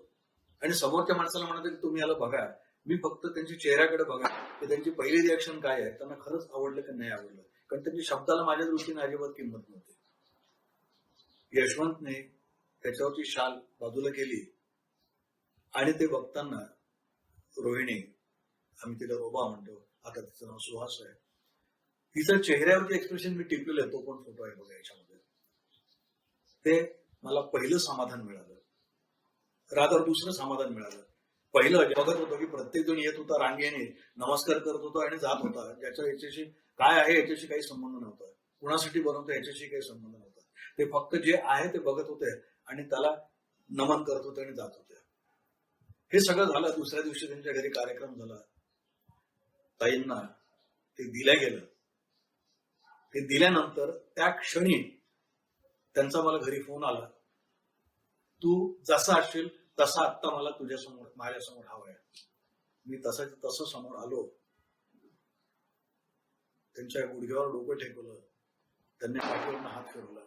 आणि समोरच्या माणसाला म्हणत की तुम्ही याला बघा. मी फक्त त्यांच्या चेहऱ्याकडे बघा की त्यांची पहिली रिॲक्शन काय आहे, त्यांना खरंच आवडलं की नाही आवडलं, कारण त्यांच्या शब्दाला माझ्या दृष्टीने अजिबात किंमत नव्हती. यशवंतने त्याच्यावरची शाल बाजूला केली आणि ते बघताना रोहिणी, आम्ही तिला रोबा म्हणतो, आता तिचं नाव सुहास आहे, तिच्या चेहऱ्यावरती एक्सप्रेशन मी टिपलेलं आहे. तो पण फोटो आहे बघा याच्यामध्ये. ते मला पहिलं समाधान मिळालं. रादर दुसरं समाधान मिळालं. पहिलं बघत होतो की प्रत्येक जण येत होता रांगेने, नमस्कार करत होता आणि जात होता. ज्याच्या याच्याशी काय आहे याच्याशी काही संबंध नव्हता, कुणासाठी बनवतो याच्याशी काही संबंध नव्हता. ते फक्त जे आहे ते बघत होते आणि त्याला नमन करत होते आणि जात होते. हे सगळं झालं. दुसऱ्या दिवशी त्यांच्या घरी कार्यक्रम झाला. ताईंना ते दिल्या गेलं. ते दिल्यानंतर त्या क्षणी त्यांचा मला घरी फोन आला, तू जसा असशील तसा आत्ता मला तुझ्यासमोर माझ्यासमोर हवा आहे. मी तसं समोर आलो. त्यांच्या गुडघ्यावर डोकं टेकवलं. त्यांनी पाठीवरनं हात फिरवला.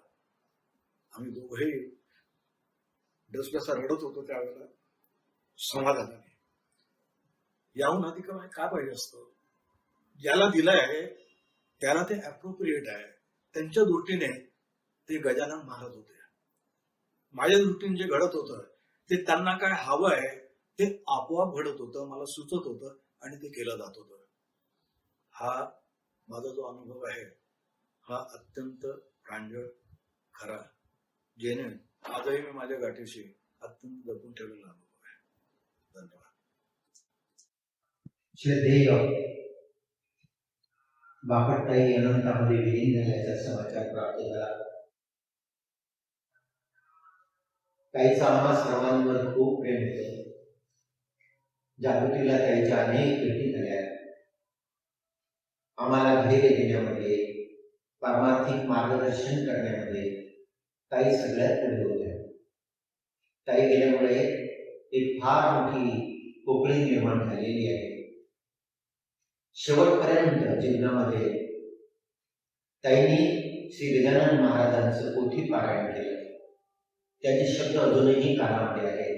आम्ही दोघेही डसडसा रडत होतो त्यावेळेला समाधानाने. याहून अधिक काय पाहिजे असतं. ज्याला दिलंय आहे त्याला ते अप्रोप्रिएट आहे. त्यांच्या दृष्टीने ते गजानन महाराज होते. माझ्या दृष्टीने जे घडत होतं ते त्यांना काय हवं आहे ते आपोआप घडत होतं, मला सुचत होतं आणि ते केलं जात होतं. हा माझा जो अनुभव आहे हा अत्यंत प्रांजळ, खरा, जेणे आजही मी माझ्या गाठीशी अत्यंत जपून ठेवलेला अनुभव आहे. धन्यवाद. श्रद्धेय बापटताई अनंतामध्ये विलीन झाल्याचा समाचार प्राप्त झाला. ताईचा आम्हा सर्वांवर खूप प्रेम होतं. जागृतीला ताईच्या अनेक भेटी झाल्या. आम्हाला धैर्य देण्यामध्ये, परमार्थिक मार्गदर्शन करण्यामध्ये ताई सगळ्यात पुढे होत्या. ताई गेल्यामुळे एक फार मोठी पोकळी निर्माण झालेली आहे. शेवटपर्यंत जीवनामध्ये ताईंनी श्री गजानन महाराजांचं पोथी पारायण केलं. त्याचे शब्द अजूनही कानामध्ये आहेत.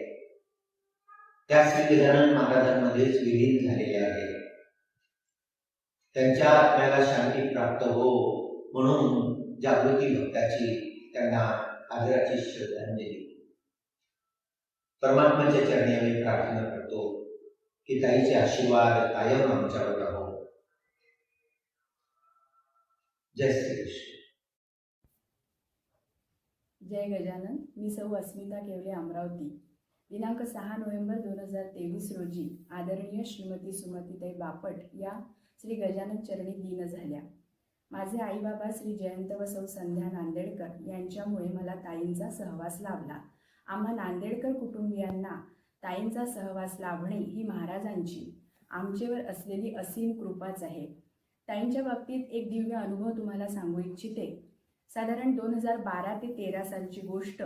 त्या श्री गजानन महाराजांमध्येच विलीन झालेले आहेत. त्यांच्या आत्म्याला शांती प्राप्त हो म्हणून जागृती भक्ताची त्यांना आदराची श्रद्धांजली. परमात्म्याच्या चरणी आम्ही प्रार्थना करतो की ताईचे आशीर्वाद कायम आमच्यावर राहो. जय श्री कृष्ण. जय गजानन. मी सौ अस्मिता केवले, अमरावती. दिनांक 6 नोव्हेंबर 2023 रोजी आदरणीय श्रीमती सुमतीताई बापट या श्री गजानन चरणी लीन झाल्या. माझे आईबाबा श्री जयंत व सौ संध्या नांदेडकर यांच्यामुळे मला ताईंचा सहवास लाभला. आम्हा नांदेडकर कुटुंबियांना ताईंचा सहवास लाभणे ही महाराजांची आमचेवर असलेली असीम कृपाच आहे. ताईंच्या बाबतीत एक दिव्य अनुभव तुम्हाला सांगू इच्छिते. साधारण 2012 ते 13 सालची गोष्ट.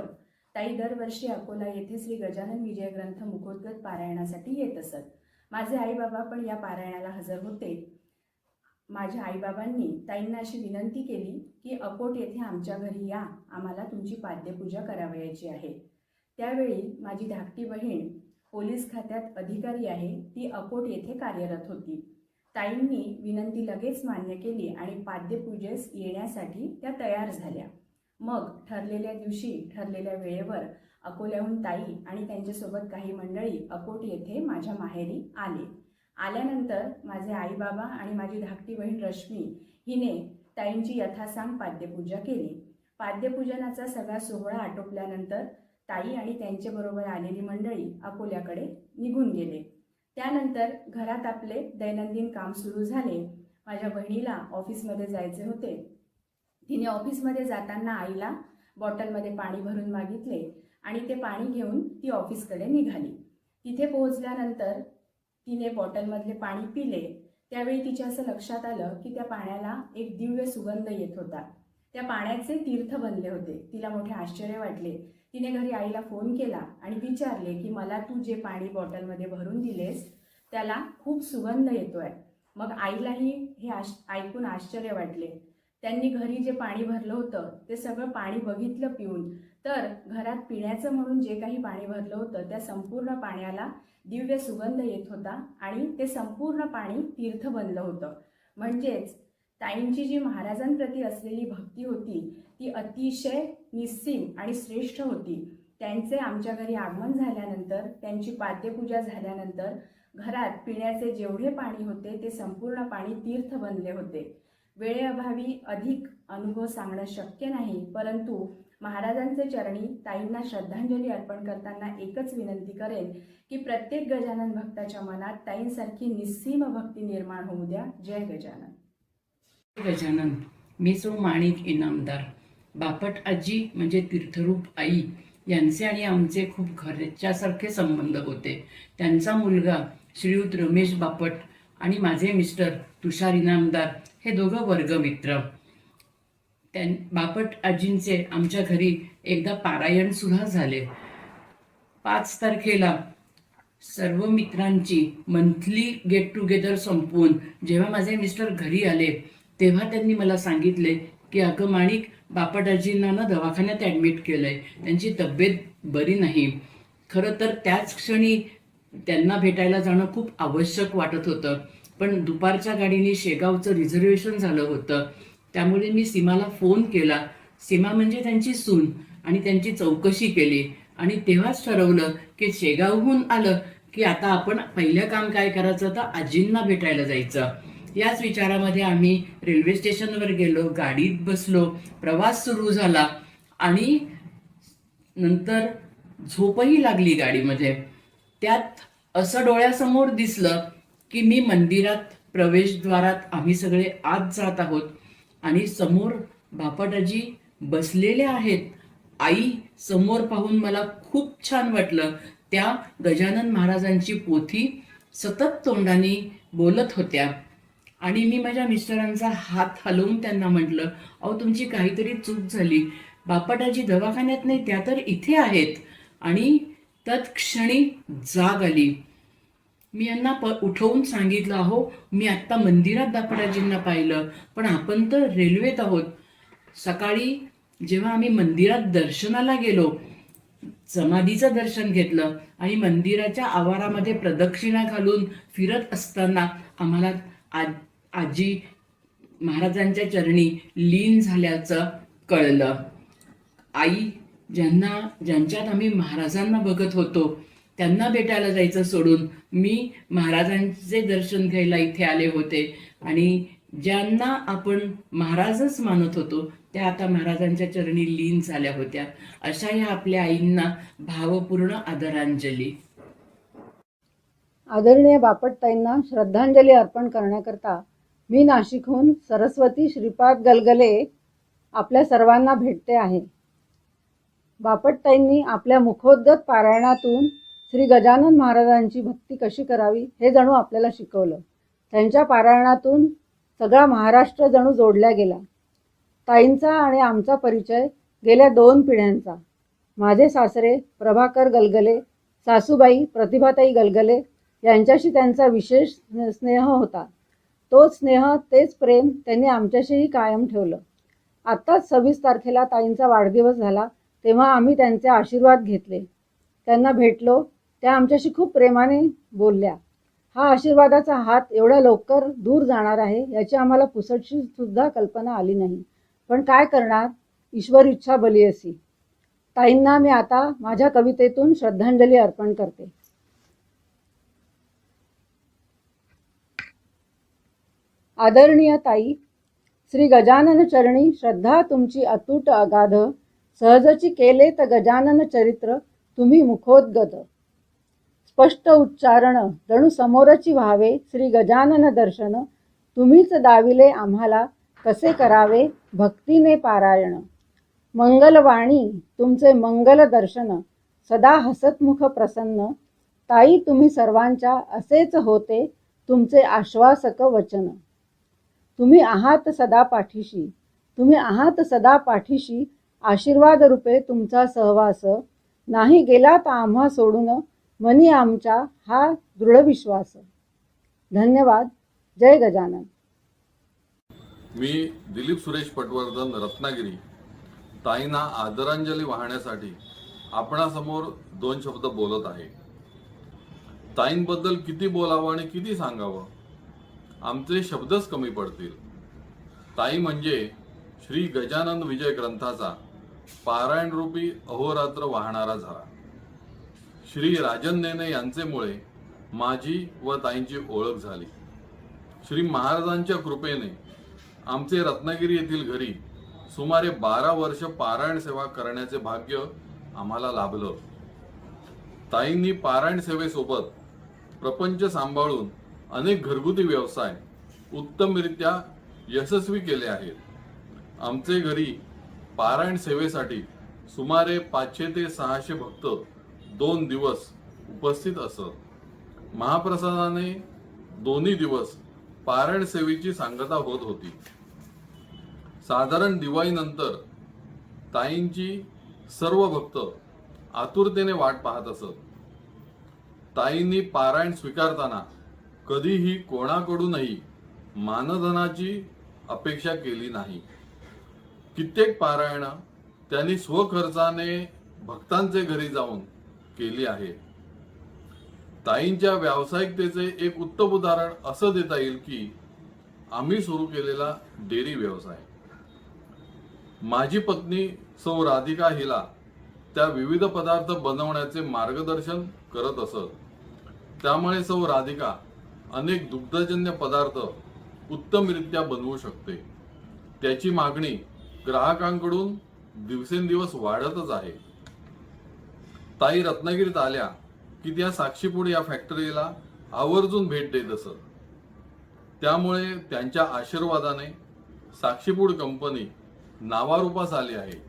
ताई दरवर्षी अकोला येथे श्री गजानन विजय ग्रंथ मुखोद्गत पारायणासाठी येत असत. माझे आईबाबा पण या पारायणाला हजर होते. माझ्या आईबाबांनी ताईंना अशी विनंती केली की अकोट येथे आमच्या घरी या, आम्हाला तुमची पाद्यपूजा करावयाची आहे. त्यावेळी माझी धाकटी बहीण पोलीस खात्यात अधिकारी आहे, ती अकोट येथे कार्यरत होती. ताईंनी विनंती लगेच मान्य केली आणि पाद्यपूजेस येण्यासाठी त्या तयार झाल्या. मग ठरलेल्या दिवशी ठरलेल्या वेळेवर अकोल्याहून ताई आणि त्यांच्यासोबत काही मंडळी अकोट येथे माझ्या माहेरी आले. आल्यानंतर माझे आईबाबा आणि माझी धाकटी बहीण रश्मी हिने ताईंची यथासांग पाद्यपूजा केली. पाद्यपूजनाचा सगळा सोहळा आटोपल्यानंतर ताई आणि त्यांच्याबरोबर आलेली मंडळी अकोल्याकडे निघून गेले. त्यानंतर घरात आपले दैनंदिन काम सुरू झाले. माझ्या बहिणीला ऑफिसमध्ये जायचे होते. तिने ऑफिसमध्ये जाताना आईला बॉटलमध्ये पाणी भरून मागितले आणि ते पाणी घेऊन ती ऑफिसकडे निघाली. तिथे पोहोचल्यानंतर तिने बॉटलमधले पाणी पिले. त्यावेळी तिच्या असं लक्षात आलं की त्या पाण्याला एक दिव्य सुगंध येत होता. त्या पाण्याचे तीर्थ बनले होते. तिला मोठे आश्चर्य वाटले. तिने घरी आईला फोन केला आणि विचारले की मला तू जे पाणी बॉटलमध्ये भरून दिलेस त्याला खूप सुगंध येतोय. मग आईलाही हे ऐकून आश्चर्य वाटले. त्यांनी घरी जे पाणी भरलं होतं ते सगळं पाणी बघितलं पिऊन, तर घरात पिण्याचं म्हणून जे काही पाणी भरलं होतं त्या संपूर्ण पाण्याला दिव्य सुगंध येत होता आणि ते संपूर्ण पाणी तीर्थ बनलं होतं. म्हणजेच ताईंची जी महाराजांप्रती असलेली भक्ती होती ती अतिशय निस्सीम आणि श्रेष्ठ होती. त्यांचे आमच्या घरी आगमन झाल्यानंतर, त्यांची पाद्यपूजा झाल्यानंतर घरात पिण्याचे जेवढे पाणी होते ते संपूर्ण पाणी तीर्थ बनले होते. वेळेअभावी अधिक अनुभव सांगणं शक्य नाही, परंतु महाराजांचे चरणी ताईंना श्रद्धांजली अर्पण करताना एकच विनंती करेन की प्रत्येक गजानन भक्ताच्या मनात ताईंसारखी निस्सीम भक्ती निर्माण होऊ द्या. जय गजानन. गजानन. मी सौ माणिक इनामदार. बापट आजी म्हणजे तीर्थरूप आई यांचे आणि आमचे खूप घरच्यासारखे संबंध होते. त्यांचा मुलगा श्रीयुत रमेश बापट आणि माझे मिस्टर तुषार इनामदार हे दोघं वर्गमित्र. बापट आजींचे आमच्या घरी एकदा पारायण सुद्धा झाले. 5 तारखेला सर्व मित्रांची मंथली गेट टुगेदर संपवून जेव्हा माझे मिस्टर घरी आले तेव्हा त्यांनी मला सांगितले की अगं माणिक, बापट आजींना ना दवाखान्यात ॲडमिट केलंय, त्यांची तब्येत बरी नाही. खरं तर त्याच क्षणी त्यांना भेटायला जाणं खूप आवश्यक वाटत होतं, पण दुपारच्या गाडीने शेगावचं रिझर्वेशन झालं होतं. त्यामुळे मी सीमाला फोन केला. सीमा म्हणजे त्यांची सून, आणि त्यांची चौकशी केली आणि तेव्हाच ठरवलं की शेगावहून आलं की आता आपण पहिलं काम काय करायचं, तर आजींना भेटायला जायचं. याच विचारामध्ये आम्ही रेल्वे स्टेशनवर गेलो, गाडीत बसलो, प्रवास सुरू झाला आणि नंतर झोपही लागली गाडीमध्ये. त्यात असं डोळ्यासमोर दिसलं की मी मंदिरात प्रवेशद्वारात आम्ही सगळे आत जात आहोत आणि समोर बापटाजी बसलेले आहेत. आई समोर पाहून मला खूप छान वाटलं. त्या गजानन महाराजांची पोथी सतत तोंडाने बोलत होत्या आणि मी माझ्या मिस्टरांचा हात हलवून त्यांना म्हटलं, अहो तुमची काहीतरी चूक झाली, बापटाजी दवाखान्यात नाही, त्या तर इथे आहेत. आणि तत्क्षणी जाग आली. मी यांना उठवून सांगितलं, अहो मी आत्ता मंदिरात बापटाजींना पाहिलं, पण आपण तर रेल्वेत आहोत. सकाळी जेव्हा आम्ही मंदिरात दर्शनाला गेलो, समाधीचं दर्शन घेतलं आणि मंदिराच्या आवारामध्ये प्रदक्षिणा घालून फिरत असताना आम्हाला आजी महाराजांच्या चरणी लीन झाल्याचं कळलं. आई ज्यांच्यात आम्ही महाराजांना बघत होतो त्यांना भेटायला जायचं सोडून मी महाराजांचे दर्शन घ्यायला इथे आले होते आणि ज्यांना आपण महाराजच मानत होतो त्या आता महाराजांच्या चरणी लीन झाल्या होत्या. अशा या आपल्या आईंना भावपूर्ण आदरांजली. आदरणीय बापटताईंना श्रद्धांजली अर्पण करण्याकरता मी नाशिकहून सरस्वती श्रीपाद गलगले आपल्या सर्वांना भेटते आहे. बापटताईंनी आपल्या मुखोद्गत पारायणातून श्री गजानन महाराजांची भक्ती कशी करावी हे जणू आपल्याला शिकवलं. त्यांच्या पारायणातून सगळा महाराष्ट्र जणू जोडला गेला. ताईंचा आणि आमचा परिचय गेल्या 2 पिढ्यांचा. माझे सासरे प्रभाकर गलगले, सासूबाई प्रतिभाताई गलगले यांच्याशी त्यांचा विशेष स्नेह होता. तोच स्नेह, तेच प्रेम त्यांनी आमच्याशीही कायम ठेवलं. आत्ताच 26 तारखेला ताईंचा वाढदिवस झाला, तेव्हा आम्ही त्यांचे आशीर्वाद घेतले. त्यांना भेटलो, त्या आमच्याशी खूप प्रेमाने बोलल्या. हा आशीर्वादाचा हात एवढ्या लवकर दूर जाणार आहे याची आम्हाला पुसटशी सुद्धा कल्पना आली नाही. पण काय करणार, ईश्वर इच्छा बली असी. ताईंना मी आता माझ्या कवितेतून श्रद्धांजली अर्पण करते. आदरणीय ताई, श्री गजानन चरणी श्रद्धा तुमची अतूट अगाध. सहजची केले त गजानन चरित्र तुम्ही मुखोद्गत. स्पष्ट उच्चारण जणू समोरची व्हावे श्री गजानन दर्शन. तुम्हीच दाविले आम्हाला कसे करावे भक्तीने पारायण. मंगलवाणी तुमचे मंगल दर्शन सदा हसतमुख प्रसन्न. ताई तुम्ही सर्वांच्या असेच होते तुमचे आश्वासक वचन. तुम्ही आहात सदा पाठीशी, तुम्ही आहात सदा पाठीशी. आशीर्वाद रूपे तुमचा सहवास. नाही गेलात आम्हा सोडून मनी आमच्या हा दृढ विश्वास. धन्यवाद. जय गजानन. मी दिलीप सुरेश पटवर्धन, रत्नागिरी. ताईंना आदरांजली वाहण्यासाठी आपणासमोर 2 शब्द बोलत आहे. ताईंबद्दल किती बोलावं आणि किती सांगावं, आमचे शब्दच कमी पडतील. ताई म्हणजे श्री गजानन विजय ग्रंथाचा पारायण रूपी अहोरात्र वाहणारा झरा. श्री राजन नेने यांचेमुळे माझी व ताईंची ओळख झाली. श्री महाराजांच्या कृपेने आमचे रत्नागिरी येथील घरी सुमारे 12 वर्ष पारायण सेवा करण्याचे भाग्य आम्हाला लाभलं. ताईंनी पारायण सेवेसोबत प्रपंच सांभाळून अनेक घरगुती व्यवसाय उत्तमरित्या यशस्वी केले आहेत. आमचे घरी पारायण सेवेसाठी सुमारे 500 ते 600 भक्त 2 दिवस उपस्थित असत. महाप्रसादाने दोन्ही दिवस पारायण सेवेची सांगता होत होती. साधारण दिवाळीनंतर ताईंची सर्व भक्त आतुरतेने वाट पाहत असत. ताईंनी पारायण स्वीकारताना कधीही कोणाकडूनही मानधनाची अपेक्षा केली नाही. कित्येक पारायण त्यांनी स्वखर्चाने भक्तांचे घरी जाऊन केली आहे. ताईंच्या व्यावसायिकतेचे एक उत्तम उदाहरण असं देता येईल की आम्ही सुरू केलेला डेअरी व्यवसाय. माझी पत्नी सौ राधिका हिला त्या विविध पदार्थ बनवण्याचे मार्गदर्शन करत असत. त्यामुळे सौ राधिका अनेक दुग्धजन्य पदार्थ उत्तमरित्या बनवू शकते. त्याची मागणी ग्राहकांकडून दिवसेंदिवस वाढतच आहे. ताई रत्नागिरीत आल्या की त्या साक्षीपूड या फॅक्टरीला आवर्जून भेट देत असत. त्यामुळे त्यांच्या आशीर्वादाने साक्षीपूड कंपनी नावारूपास आली आहे.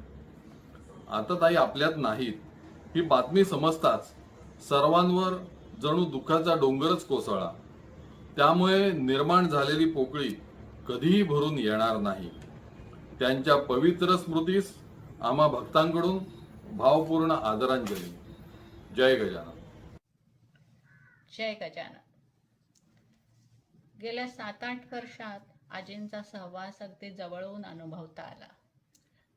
आता ताई आपल्यात नाहीत ही बातमी समजताच सर्वांवर जणू दुःखाचा डोंगरच कोसळला. त्यामुळे निर्माण झालेली पोकळी कधीही भरून येणार नाही. त्यांच्या पवित्र स्मृतीस आम्हा भक्तांकडून भावपूर्ण आदरांजली. जय गजानन. जय गजानन. गेल्या 7-8 वर्षात आजींचा सहवास अगदी जवळून अनुभवता आला.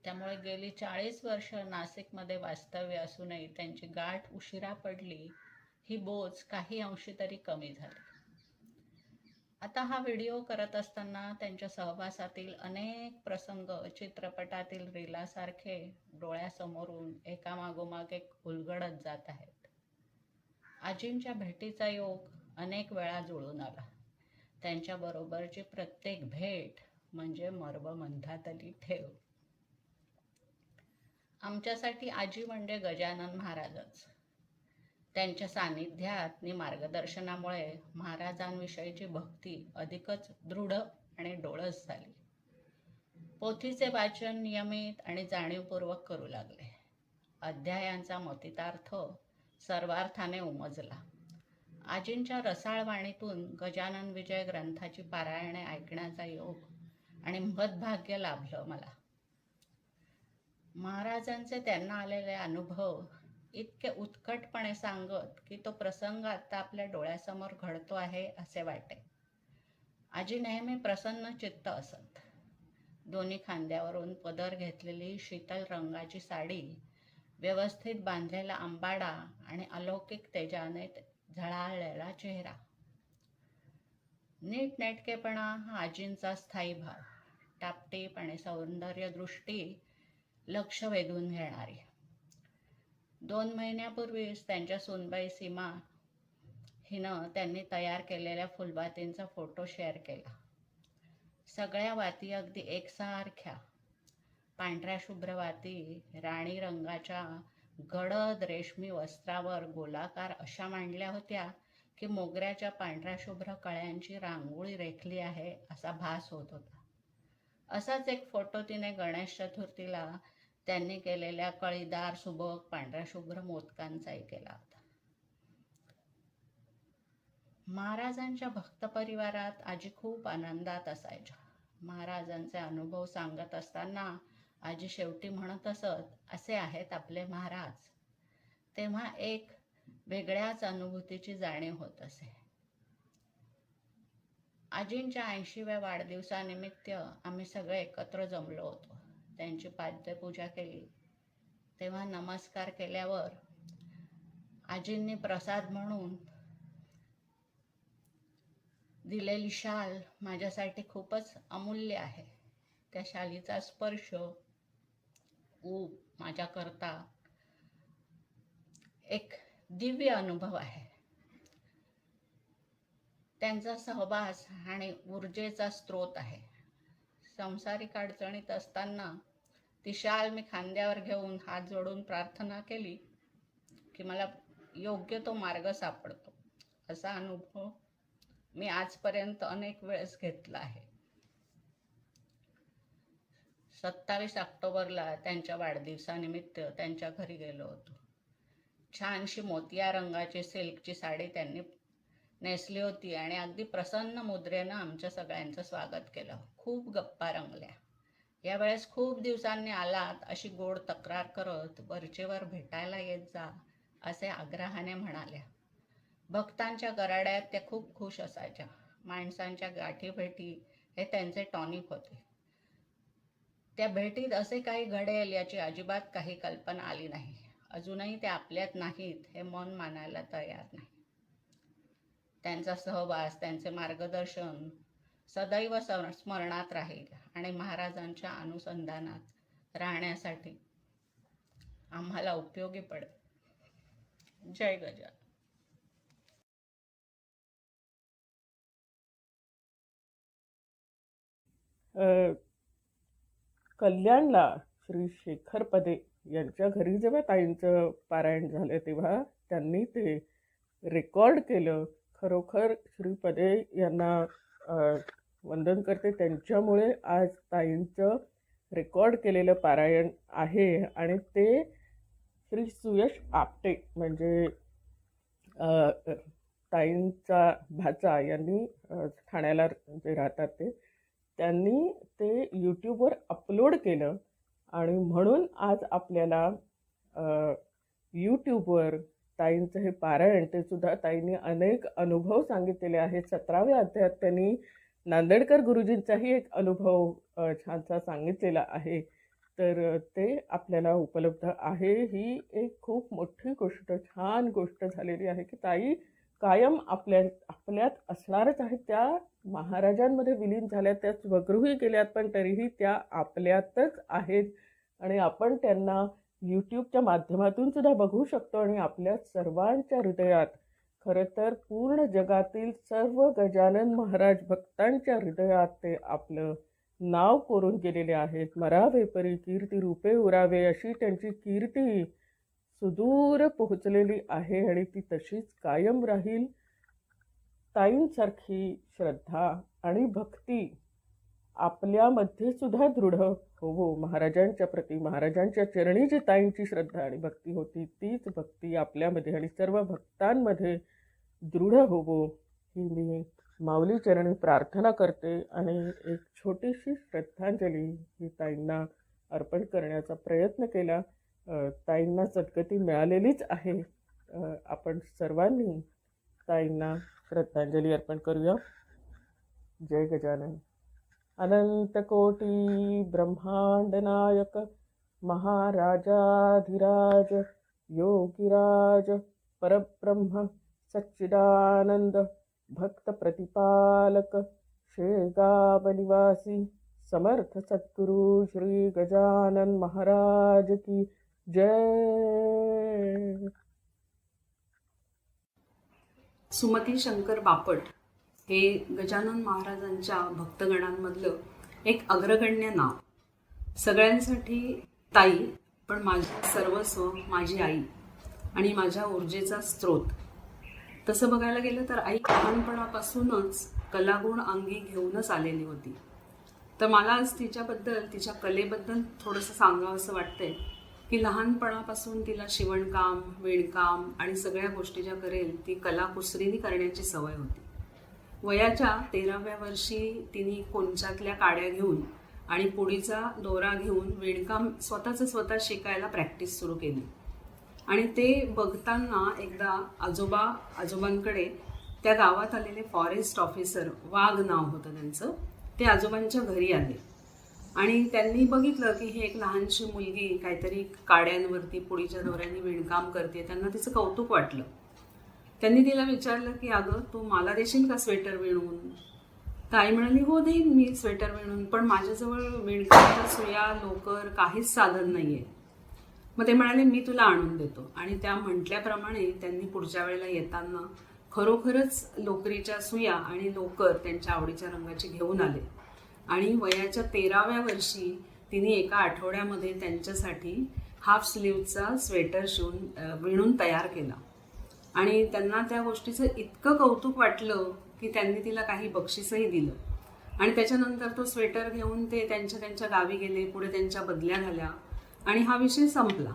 त्यामुळे गेली 40 वर्ष नाशिकमध्ये वास्तव्य असूनही त्यांची गाठ उशिरा पडली ही बोज काही अंशी तरी कमी झाली. आता हा व्हिडिओ करत असताना त्यांच्या सहवासातील अनेक प्रसंग चित्रपटातील रीलासारखे डोळ्यासमोरून एकामागोमाग एक उलगडत जात आहेत. आजींच्या भेटीचा योग अनेक वेळा जुळून आला. त्यांच्याबरोबरची प्रत्येक भेट म्हणजे मर्मबंधातली ठेव. आमच्यासाठी आजी म्हणजे गजानन महाराजच. त्यांच्या सानिध्यात आणि मार्गदर्शनामुळे महाराजांविषयीची भक्ती अधिकच दृढ आणि डोळस झाली. पोथीचे वाचन नियमित आणि जाणीवपूर्वक करू लागले. अध्यायांचा मोतितार्थ सर्वार्थाने उमजला. आजींच्या रसाळ वाणीतून गजानन विजय ग्रंथाची पारायणे ऐकण्याचा योग आणि महद्भाग्य लाभलं मला. महाराजांचे त्यांना आलेले अनुभव इतके उत्कटपणे सांगत की तो प्रसंग आता आपल्या डोळ्यासमोर घडतो आहे असे वाटे. आजी नेहमी प्रसन्न चित्त असत. दोन्ही खांद्यावरून पदर घेतलेली शीतल रंगाची साडी, व्यवस्थित बांधलेला आंबाडा आणि अलौकिक तेजाने झळाळलेला चेहरा. नीटनेटकेपणा हा आजींचा स्थायी भाव. टापटीप आणि सौंदर्य दृष्टी लक्ष वेधून घेणारी. 2 महिन्यापूर्वीच त्यांच्या सूनबाई सीमा हिनं त्यांनी तयार केलेल्या फुलबातींचा फोटो शेअर केला. सगळ्या वाती अगदी एकसारख्या. पांढऱ्या शुभ्र वाती राणी रंगाच्या गडद रेशमी वस्त्रावर गोलाकार अशा मांडल्या होत्या की मोगऱ्याच्या पांढऱ्या शुभ्र कळ्यांची रांगोळी रेखली आहे असा भास होत होता. असाच एक फोटो तिने गणेश चतुर्थीला त्यांनी केलेल्या कळीदार सुबक पांढऱ्या शुभ्र मोदकांचाही केला होता. महाराजांच्या भक्त परिवारात आजी खूप आनंदात असायच्या. महाराजांचे अनुभव सांगत असताना आजी शेवटी म्हणत असत, असे आहेत आपले महाराज. तेव्हा एक वेगळ्याच अनुभूतीची जाणीव होत असे. आजींच्या 80व्या वाढदिवसानिमित्त आम्ही सगळे एकत्र जमलो होतो. त्यांची पाद्यपूजा केली. तेव्हा नमस्कार केल्यावर आजींनी प्रसाद म्हणून दिलेली शाल माझ्यासाठी खूपच अमूल्य आहे. त्या शालीचा स्पर्श ऊब माझ्याकरता एक दिव्य अनुभव आहे. त्यांचा सहवास आणि ऊर्जेचा स्रोत आहे. संसारिक अडचणीत असताना ती शाल मी खांद्यावर घेऊन हात जोडून प्रार्थना केली की मला योग्य तो मार्ग सापडतो. असा अनुभव मी आजपर्यंत अनेक वेळेस घेतला आहे. 27 ऑक्टोबरला त्यांच्या वाढदिवसानिमित्त त्यांच्या घरी गेलो होतो. छानशी मोतिया रंगाची सिल्कची साडी त्यांनी नेसली होती आणि अगदी प्रसन्न मुद्रेनं आमच्या सगळ्यांचं स्वागत केलं. खूप गप्पा रंगल्या. यावेळेस खूप दिवसांनी आलात अशी गोड तक्रार करत वरचेवर भेटायला येत जा असे आग्रहाने म्हणाल्या. भक्तांच्या गराड्यात त्या खूप खुश असायच्या. माणसांच्या गाठीभेटी हे त्यांचे टॉनिक होते. त्या भेटीत असे काही घडेल याची अजिबात काही कल्पना आली नाही. अजूनही ते आपल्यात नाहीत हे मन मानायला तयार नाही. त्यांचा सहवास, त्यांचे मार्गदर्शन सदैव स्मरणात राहील आणि महाराजांच्या अनुसंधानात राहण्यासाठी आम्हाला उपयोगी पडेल. जय गजानन. कल्याणला श्री शेखर पदे यांच्या घरी जेव्हा ताईंचं पारायण झालं तेव्हा त्यांनी ते रेकॉर्ड केलं. खरोखर श्री पदे यांना वंदन करते. त्यांच्यामुळे आज ताईंचं रेकॉर्ड केलेलं पारायण आहे आणि ते श्री सुयश आपटे म्हणजे ताईंचा भाचा यांनी ठाण्याला जे राहतात त्यांनी ते यूट्यूबवर अपलोड केलं आणि म्हणून आज आपल्याला यूट्यूबवर ताईंचं हे पारायण, ते सुद्धा ताईंनी अनेक अनुभव सांगितलेले आहेत. 17व्या अध्यायात त्यांनी नांदेडकर गुरुजींचाही एक अनुभव छानसा सांगितलेला आहे. तर ते आपल्याला उपलब्ध आहे. ही एक खूप मोठी गोष्ट, छान गोष्ट झालेली आहे की ताई कायम आपल्यात असणारच आहेत. त्या महाराजांमध्ये विलीन झाल्यात, त्या स्वगृही गेल्यात, पण तरीही त्या आपल्यातच आहेत आणि आपण त्यांना यूट्यूबच्या माध्यमातून सुद्धा बघू शकतो. आणि आपल्या सर्वांच्या हृदयात, खरं तर पूर्ण जगातील सर्व गजानन महाराज भक्तांच्या हृदयात ते आपलं नाव कोरून गेलेले आहेत. मरावे परी कीर्ती रूपे उरावे अशी त्यांची कीर्ती सुदूर पोहोचलेली आहे आणि ती तशीच कायम राहील. ताईंसारखी श्रद्धा आणि भक्ती आपल्यामध्ये सुद्धा दृढ होवो. महाराजांच्या प्रती, महाराजांच्या चरणी जी ताईंची श्रद्धा आणि भक्ती होती, तीच भक्ती आपल्यामध्ये आणि सर्व भक्तांमध्ये दृढ होवो ही मी माऊली चरणी प्रार्थना करते. आणि एक छोटीशी श्रद्धांजली ही ताईंना अर्पण करण्याचा प्रयत्न केला. ताईंना सद्गती मिळालेलीच आहे. आपण सर्वांनी ताईंना श्रद्धांजली अर्पण करूया. जय गजानन. अनंतकोटी ब्रह्मांड नायक महाराजाधिराज योगिराज परब्रह्म सच्चिदानंद भक्त प्रतिपालक शेगाव निवासी समर्थ सद्गुरु श्री गजानन महाराज की जय. सुमती शंकर बापट हे गजानन महाराजांच्या भक्तगणांमधलं एक अग्रगण्य नाव. सगळ्यांसाठी ताई, पण माझं सर्वस्व माझी आई आणि माझ्या ऊर्जेचा स्रोत. तसं बघायला गेलं तर आई लहानपणापासूनच कलागुण अंगी घेऊनच आलेली होती. तर मला आज तिच्याबद्दल, तिच्या कलेबद्दल थोडंसं सांगावं असं वाटतंय की लहानपणापासून तिला शिवणकाम, विणकाम आणि सगळ्या गोष्टी ज्या करेल ती कलाकुसरीने करण्याची सवय होती. वयाच्या 13व्या वर्षी तिने कोंचातल्या काड्या घेऊन आणि पुडीचा दोरा घेऊन विणकाम स्वतः शिकायला प्रॅक्टिस सुरू केली. आणि ते बघताना एकदा आजोबांकडे त्या गावात आलेले फॉरेस्ट ऑफिसर, वाघ नाव होतं त्यांचं, ते आजोबांच्या घरी आले आणि त्यांनी बघितलं की हे एक लहानशी मुलगी काहीतरी काड्यांवरती पुडीच्या दोऱ्यांनी विणकाम करते. त्यांना तिचं कौतुक वाटलं. त्यांनी तिला विचारलं की अगं, तू मला देशील का स्वेटर विणून? तर आई म्हणाली, हो देईन मी स्वेटर विणून, पण माझ्याजवळ विणकामाच्या सुया, लोकर काहीच साधन नाही आहे. मग ते म्हणाले, मी तुला आणून देतो. आणि त्या म्हटल्याप्रमाणे त्यांनी पुढच्या वेळेला येताना खरोखरच लोकरीच्या सुया आणि लोकर त्यांच्या आवडीच्या रंगाची घेऊन आले. आणि वयाच्या 13व्या वर्षी तिने एका आठवड्यामध्ये त्यांच्यासाठी हाफ स्लीवचा स्वेटर विणून तयार केला. आणि त्यांना त्या गोष्टीचं इतकं कौतुक वाटलं की त्यांनी तिला काही बक्षीसही दिलं. आणि त्याच्यानंतर तो स्वेटर घेऊन ते त्यांच्या गावी गेले. पुढे त्यांच्या बदल्या झाल्या आणि हा विषय संपला.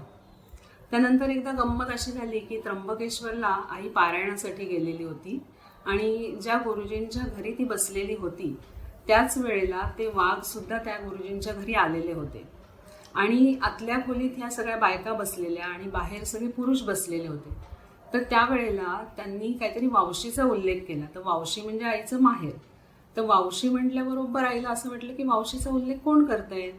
त्यानंतर एकदा गंमत अशी झाली की त्र्यंबकेश्वरला आई पारायणासाठी गेलेली होती आणि ज्या गुरुजींच्या घरी ती बसलेली होती त्याच वेळेला ते वाघसुद्धा त्या गुरुजींच्या घरी आलेले होते. आणि आतल्या खोलीत ह्या सगळ्या बायका बसलेल्या आणि बाहेर सगळे पुरुष बसलेले होते. तर त्यावेळेला त्यांनी काहीतरी वावशीचा उल्लेख केला. तर वावशी म्हणजे आईचं माहेर. तर वावशी म्हटल्याबरोबर आईला असं वाटलं की वावशीचा उल्लेख कोण करतंय.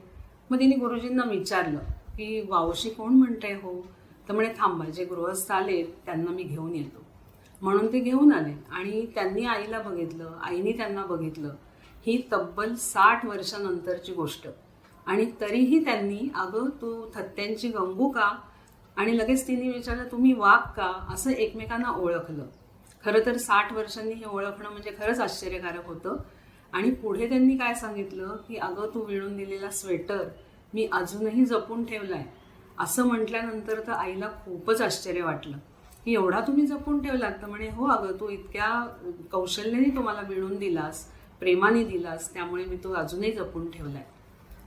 मग तिने गुरुजींना विचारलं की वावशी कोण म्हणते हो. तर म्हणे, थांबा, जे गृहस्थ आले त्यांना मी घेऊन येतो. म्हणून ते घेऊन आले आणि त्यांनी आईला बघितलं, आईने त्यांना बघितलं. ही तब्बल 60 वर्षानंतरची गोष्ट. आणि तरीही त्यांनी, अगं तू थत्त्यांची गंगू का, आणि लगेच तिने विचारलं, तुम्ही वाघ का, असं एकमेकांना ओळखलं. खरं तर 60 वर्षांनी हे ओळखणं म्हणजे खरंच आश्चर्यकारक होतं. आणि पुढे त्यांनी काय सांगितलं की अगं, तू विणून दिलेला स्वेटर मी अजूनही जपून ठेवलाय. असं म्हटल्यानंतर तर आईला खूपच आश्चर्य वाटलं की एवढा तुम्ही जपून ठेवलात. तर म्हणे, हो अगं, तू इतक्या कौशल्याने तुम्हाला विणून दिलास, प्रेमाने दिलास, त्यामुळे मी तो अजूनही जपून ठेवलाय.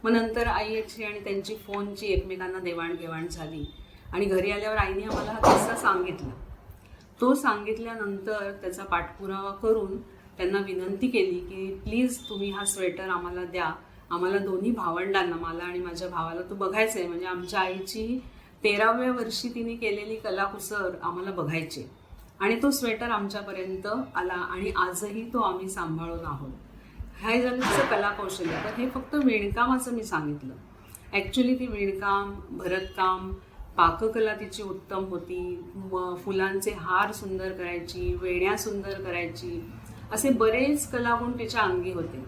मग नंतर आईची आणि त्यांची फोनची एकमेकांना देवाणघेवाण झाली आणि घरी आल्यावर आईने आम्हाला हा किस्सा सांगितला. तो सांगितल्यानंतर त्याचा पाठपुरावा करून त्यांना विनंती केली की प्लीज तुम्ही हा स्वेटर आम्हाला द्या. आम्हाला दोन्ही भावंडांना, मला आणि माझ्या भावाला तो बघायचा आहे. म्हणजे आमच्या आईची 13व्या वर्षी तिने केलेली कलाकुसर आम्हाला बघायची. आणि तो स्वेटर आमच्यापर्यंत आला आणि आजही तो आम्ही सांभाळून आहोत. हे झालं तिचं कलाकौशल्य. तर हे फक्त विणकामाचं मी सांगितलं. ॲक्च्युली ती विणकाम, भरतकाम, पाककला तिची उत्तम होती. फुलांचे हार सुंदर करायची, वेण्या सुंदर करायची, असे बरेच कलागुण तिच्या अंगी होते.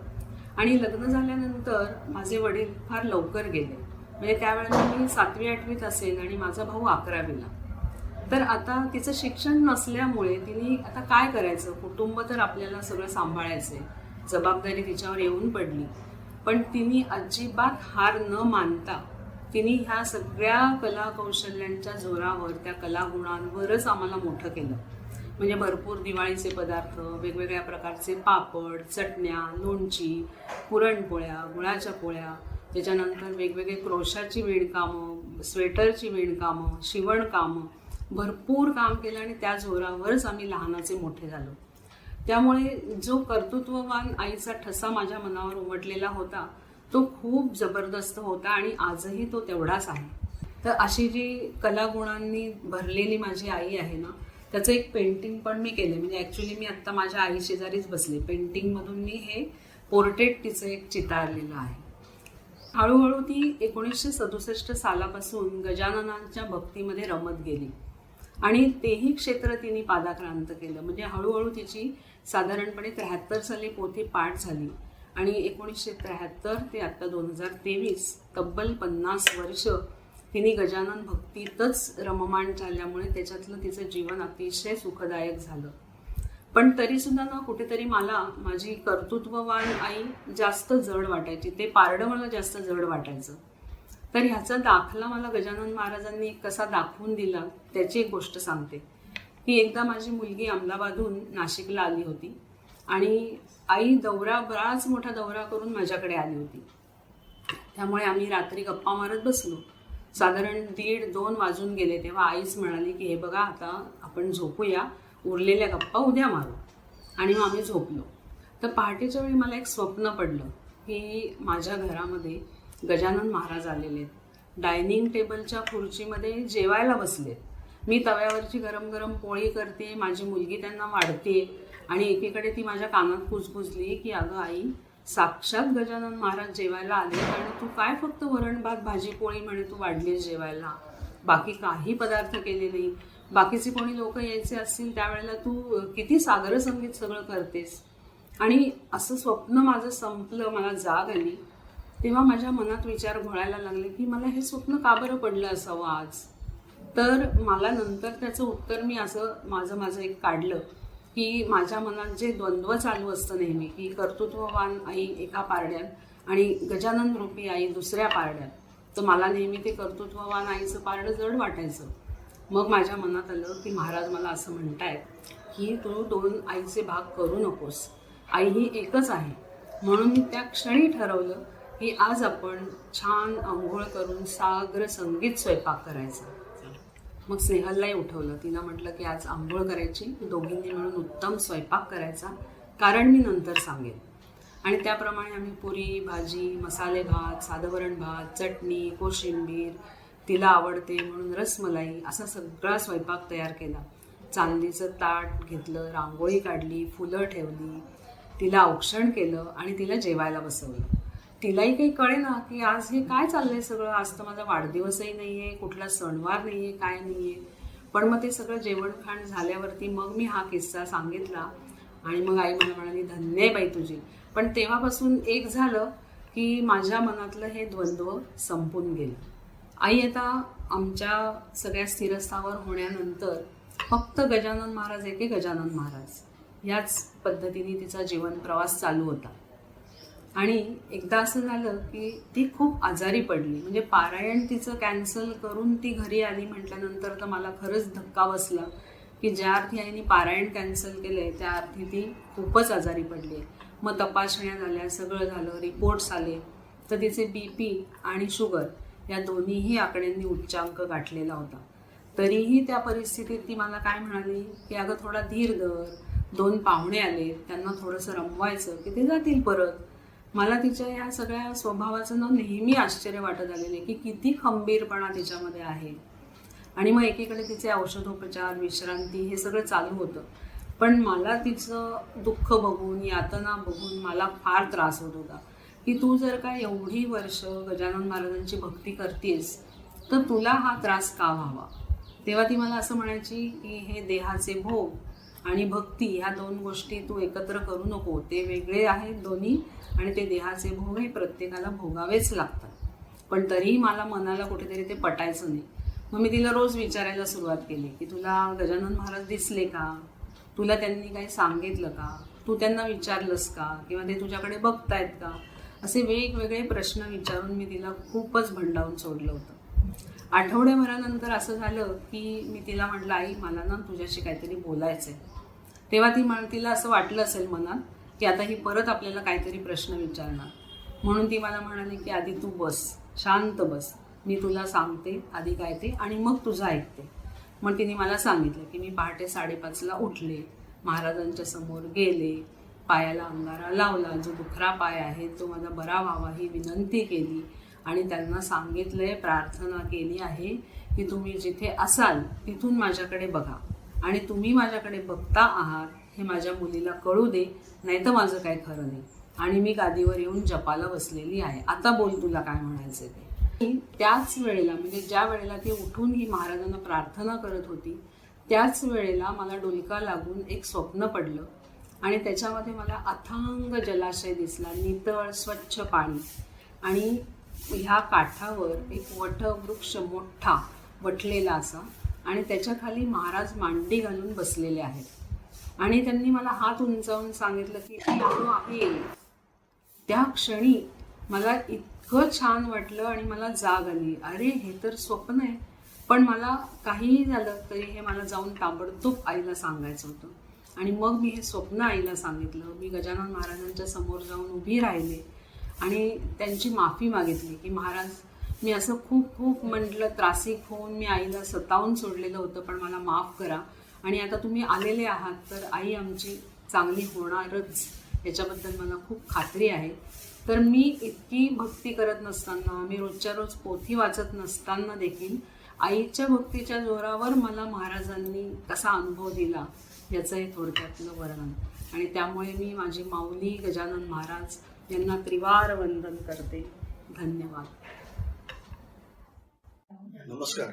आणि लग्न झाल्यानंतर माझे वडील फार लवकर गेले. म्हणजे त्यावेळेला मी 7वी-8वीत असेल आणि माझा भाऊ 11वीला. तर आता तिचं शिक्षण नसल्यामुळे तिने आता काय करायचं, कुटुंब तर आपल्याला सगळं सांभाळायचं आहे, जबाबदारी तिच्यावर येऊन पडली. पण तिने अजिबात हार न मानता तिने ह्या सगळ्या कलाकौशल्यांच्या जोरावर, त्या कलागुणांवरच आम्हाला मोठं केलं. म्हणजे भरपूर दिवाळीचे पदार्थ, वेगवेगळ्या प्रकारचे पापड, चटण्या, लोणची, पुरणपोळ्या, गुळाच्या पोळ्या, त्याच्यानंतर वेगवेगळे क्रोशाची विणकामं, स्वेटरची विणकामं, शिवणकामं, भरपूर काम केलं आणि त्या जोरावरच आम्ही लहानाचे मोठे झालो. त्यामुळे जो कर्तृत्ववान आईचा ठसा माझ्या मनावर उमटलेला होता तो खूप जबरदस्त होता आणि आजही तो तेवढाच आहे. तर अशी जी कलागुणांनी भरलेली माझी आई आहे ना, त्याचं एक पेंटिंग पण मी केलं. म्हणजे ॲक्च्युली मी आत्ता माझ्या आई शेजारीच बसले. पेंटिंगमधून मी हे पोर्ट्रेट तिचं एक चितारलेलं आहे. हळूहळू ती 1967 सालापासून गजाननांच्या भक्तीमध्ये रमत गेली आणि तेही क्षेत्र तिने पादाक्रांत केलं. म्हणजे हळूहळू तिची साधारणपणे 73 साली पोथी पाठ झाली आणि 1973 ते आत्ता 2023 तब्बल 50 वर्ष तिने गजानन भक्तीतच रममाण झाल्यामुळे त्याच्यातलं तिचं जीवन अतिशय सुखदायक झालं. पण तरीसुद्धा ना कुठेतरी मला माझी कर्तृत्ववान आई जास्त जड वाटायची. ते पारडं मला जास्त जड वाटायचं. तर ह्याचा दाखला मला गजानन महाराजांनी कसा दाखवून दिला त्याची एक गोष्ट सांगते की एकदा माझी मुलगी अहमदाबादहून नाशिकला आली होती आणि आई बराच मोठा दौरा करून माझ्याकडे आली होती. त्यामुळे आम्ही रात्री गप्पा मारत बसलो. साधारण 1:30-2 वाजून गेले तेव्हा आईच म्हणाली की हे बघा आता आपण झोपूया, उरलेल्या गप्पा उद्या मारू. आणि मग आम्ही झोपलो. तर पहाटेच्या वेळी मला एक स्वप्न पडलं की माझ्या घरामध्ये गजानन महाराज आलेले आहेत. डायनिंग टेबलच्या खुर्चीमध्ये जेवायला बसलेत. मी तव्यावरची गरम गरम पोळी करते, माझी मुलगी त्यांना वाढते आणि एकीकडे ती माझ्या कानात कुजबुजली की अगं आई, साक्षात गजानन महाराज जेवायला आले आणि तू काय फक्त वरण भात भाजी पोळी म्हणे तू वाढलीस जेवायला, बाकी काही पदार्थ केले नाही. बाकीचे कोणी लोक यायचे असतील त्यावेळेला तू किती सागर संगीत सगळं करतेस. आणि असं स्वप्न माझं संपलं, मला जाग आली. तेव्हा माझ्या मनात विचार घोळायला लागले की मला हे स्वप्न का बरं पडलं असावं आज. तर मला नंतर त्याचं उत्तर मी असं माझं एक काढलं की माझ्या मनात जे द्वंद्व चालू असतं नेहमी की कर्तृत्ववान आई एका पारड्यात आणि गजानन रूपी आई दुसऱ्या पारड्यात, तर मला नेहमी ते कर्तृत्ववान आईचं पारडं जड वाटायचं. मग माझ्या मनात आलं की महाराज मला असं म्हणतायत की तू 2 आईचे भाग करू नकोस, आई ही एकच आहे. म्हणून मी त्या क्षणी ठरवलं की आज आपण छान अंघोळ करून सागर संगीत स्वयंपाक करायचा. मग स्नेहललाही उठवलं. तिनं म्हटलं की आज आंघोळ करायची, दोघींनी मिळून उत्तम स्वयंपाक करायचा, कारण मी नंतर सांगेन. आणि त्याप्रमाणे आम्ही पुरी भाजी, मसाले भात, साधं वरण भात, चटणी, कोशिंबीर, तिला आवडते म्हणून रसमलाई असा सगळा स्वयंपाक तयार केला. चांदीचं ताट घेतलं, रांगोळी काढली, फुलं ठेवली, तिला औक्षण केलं आणि तिला जेवायला बसवलं. तिलाही काही कळेना की आज हे काय चाललंय सगळं. आज तर माझा वाढदिवसही नाही आहे, कुठला सणवार नाही आहे, काय नाही आहे. पण मग ते सगळं जेवणखाण झाल्यावरती मग मी हा किस्सा सांगितला आणि मग आई मला म्हणाली धन्य आहे बाई तुझी. पण तेव्हापासून एक झालं की माझ्या मनातलं हे द्वंद्व संपून गेलं. आई आता आमच्या सगळ्या स्थिरस्थावर होण्यानंतर फक्त गजानन महाराज एके गजानन महाराज याच पद्धतीने तिचा जीवन प्रवास चालू होता. आणि एकदा असं झालं की ती खूप आजारी पडली. म्हणजे पारायण तिचं कॅन्सल करून ती घरी आली म्हटल्यानंतर तर मला खरंच धक्का बसला की ज्या अर्थी आईने पारायण कॅन्सल केलं आहे त्या अर्थी ती खूपच आजारी पडली आहे. मग तपासण्या झाल्या, सगळं झालं, रिपोर्ट्स आले, तर तिचे BP आणि शुगर या दोन्हीही आकड्यांनी उच्चांक गाठलेला होता. तरीही त्या परिस्थितीत ती मला काय म्हणाली की अगं थोडा धीर धर, 2 पाहुणे आले, त्यांना थोडंसं रमवायचं की ते जातील परत. मला तिच्या या सगळ्या स्वभावाचं नेहमी आश्चर्य वाटत आलेले की किती खंबीरपणा तिच्यामध्ये आहे. आणि मग एकीकडे तिचे औषधोपचार, विश्रांती हे सगळं चालू होतं. पण मला तिचं दुःख बघून, यातना बघून मला फार त्रास होत होता की तू जर का एवढी वर्ष गजानन महाराजांची भक्ती करतेस तर तुला हा त्रास का व्हावा. तेव्हा ती मला असं म्हणायची की हे देहाचे भोग आणि भक्ती ह्या 2 गोष्टी तू एकत्र करू नको, ते वेगळे आहेत दोन्ही आणि ते देहाचे भोग हे प्रत्येकाला भोगावेच लागतात. पण तरीही मला मनाला कुठेतरी ते पटायचं नाही. मग मी तिला रोज विचारायला सुरुवात केली की तुला गजानन महाराज दिसले का, तुला त्यांनी काही सांगितलं का, तू त्यांना विचारलंस का, किंवा ते तुझ्याकडे बघतायत का, असे वेगवेगळे प्रश्न विचारून मी तिला खूपच भंडावून सोडलं होतं. आठवड्याभरानंतर असं झालं की मी तिला म्हटलं, आई मला ना तुझ्याशी काहीतरी बोलायचं आहे. तेव्हा तिला असं वाटलं असेल मनात की आता ही परत आपल्याला काहीतरी प्रश्न विचारणार, म्हणून ती मला म्हणाली की आधी तू बस, शांत बस, मी तुला सांगते आधी काय ते आणि मग तुझं ऐकते. मग तिने मला सांगितलं की मी पहाटे 5:30ला उठले, महाराजांच्या समोर गेले, पायाला अंगारा लावला, जो दुखरा पाय आहे तो माझा बरा व्हावा ही विनंती केली आणि त्यांना सांगितलंय, प्रार्थना केली आहे की तुम्ही जिथे असाल तिथून माझ्याकडे बघा आणि तुम्ही माझ्याकडे बघता आहात हे माझ्या मुलीला कळू दे, नाही तर माझं काय खरं नाही. आणि मी गादीवर येऊन जपाला बसलेली आहे, आता बोल तुला काय म्हणायचं ते. त्याच वेळेला म्हणजे ज्या वेळेला ती उठून ही महाराजांना प्रार्थना करत होती त्याच वेळेला मला डुलका लागून एक स्वप्न पडलं आणि त्याच्यामध्ये मला अथांग जलाशय दिसला, नितळ स्वच्छ पाणी आणि ह्या काठावर एक वटवृक्ष मोठा वटलेला असा आणि त्याच्या खाली महाराज मांडी घालून बसलेले आहेत आणि त्यांनी मला हात उंचावून सांगितलं की मी आलो आहे. त्या क्षणी मला इतकं छान वाटलं आणि मला जाग आली, अरे हे तर स्वप्न आहे, पण मला काहीही झालं तरी हे मला जाऊन ताबडतोब आईला सांगायचं होतं. आणि मग मी हे स्वप्न आईला सांगितलं. मी गजानन महाराजांच्या समोर जाऊन उभी राहिले आणि त्यांची माफी मागितली की महाराज मी असं खूप खूप म्हटलं, त्रासिक होऊन मी आईला सतावून सोडलेलं होतं, पण मला माफ करा आणि आता तुम्ही आलेले आहात तर आई आमची चांगली होणारच याच्याबद्दल मला खूप खात्री आहे. तर मी इतकी भक्ती करत नसताना, मी रोजच्या रोज पोथी वाचत नसताना देखील आईच्या भक्तीच्या जोरावर मला महाराजांनी कसा अनुभव दिला याचं हे थोडक्यातलं वर्णन. आणि त्यामुळे मी माझी माऊली गजानन महाराज यांना त्रिवार वंदन करते. धन्यवाद. नमस्कार,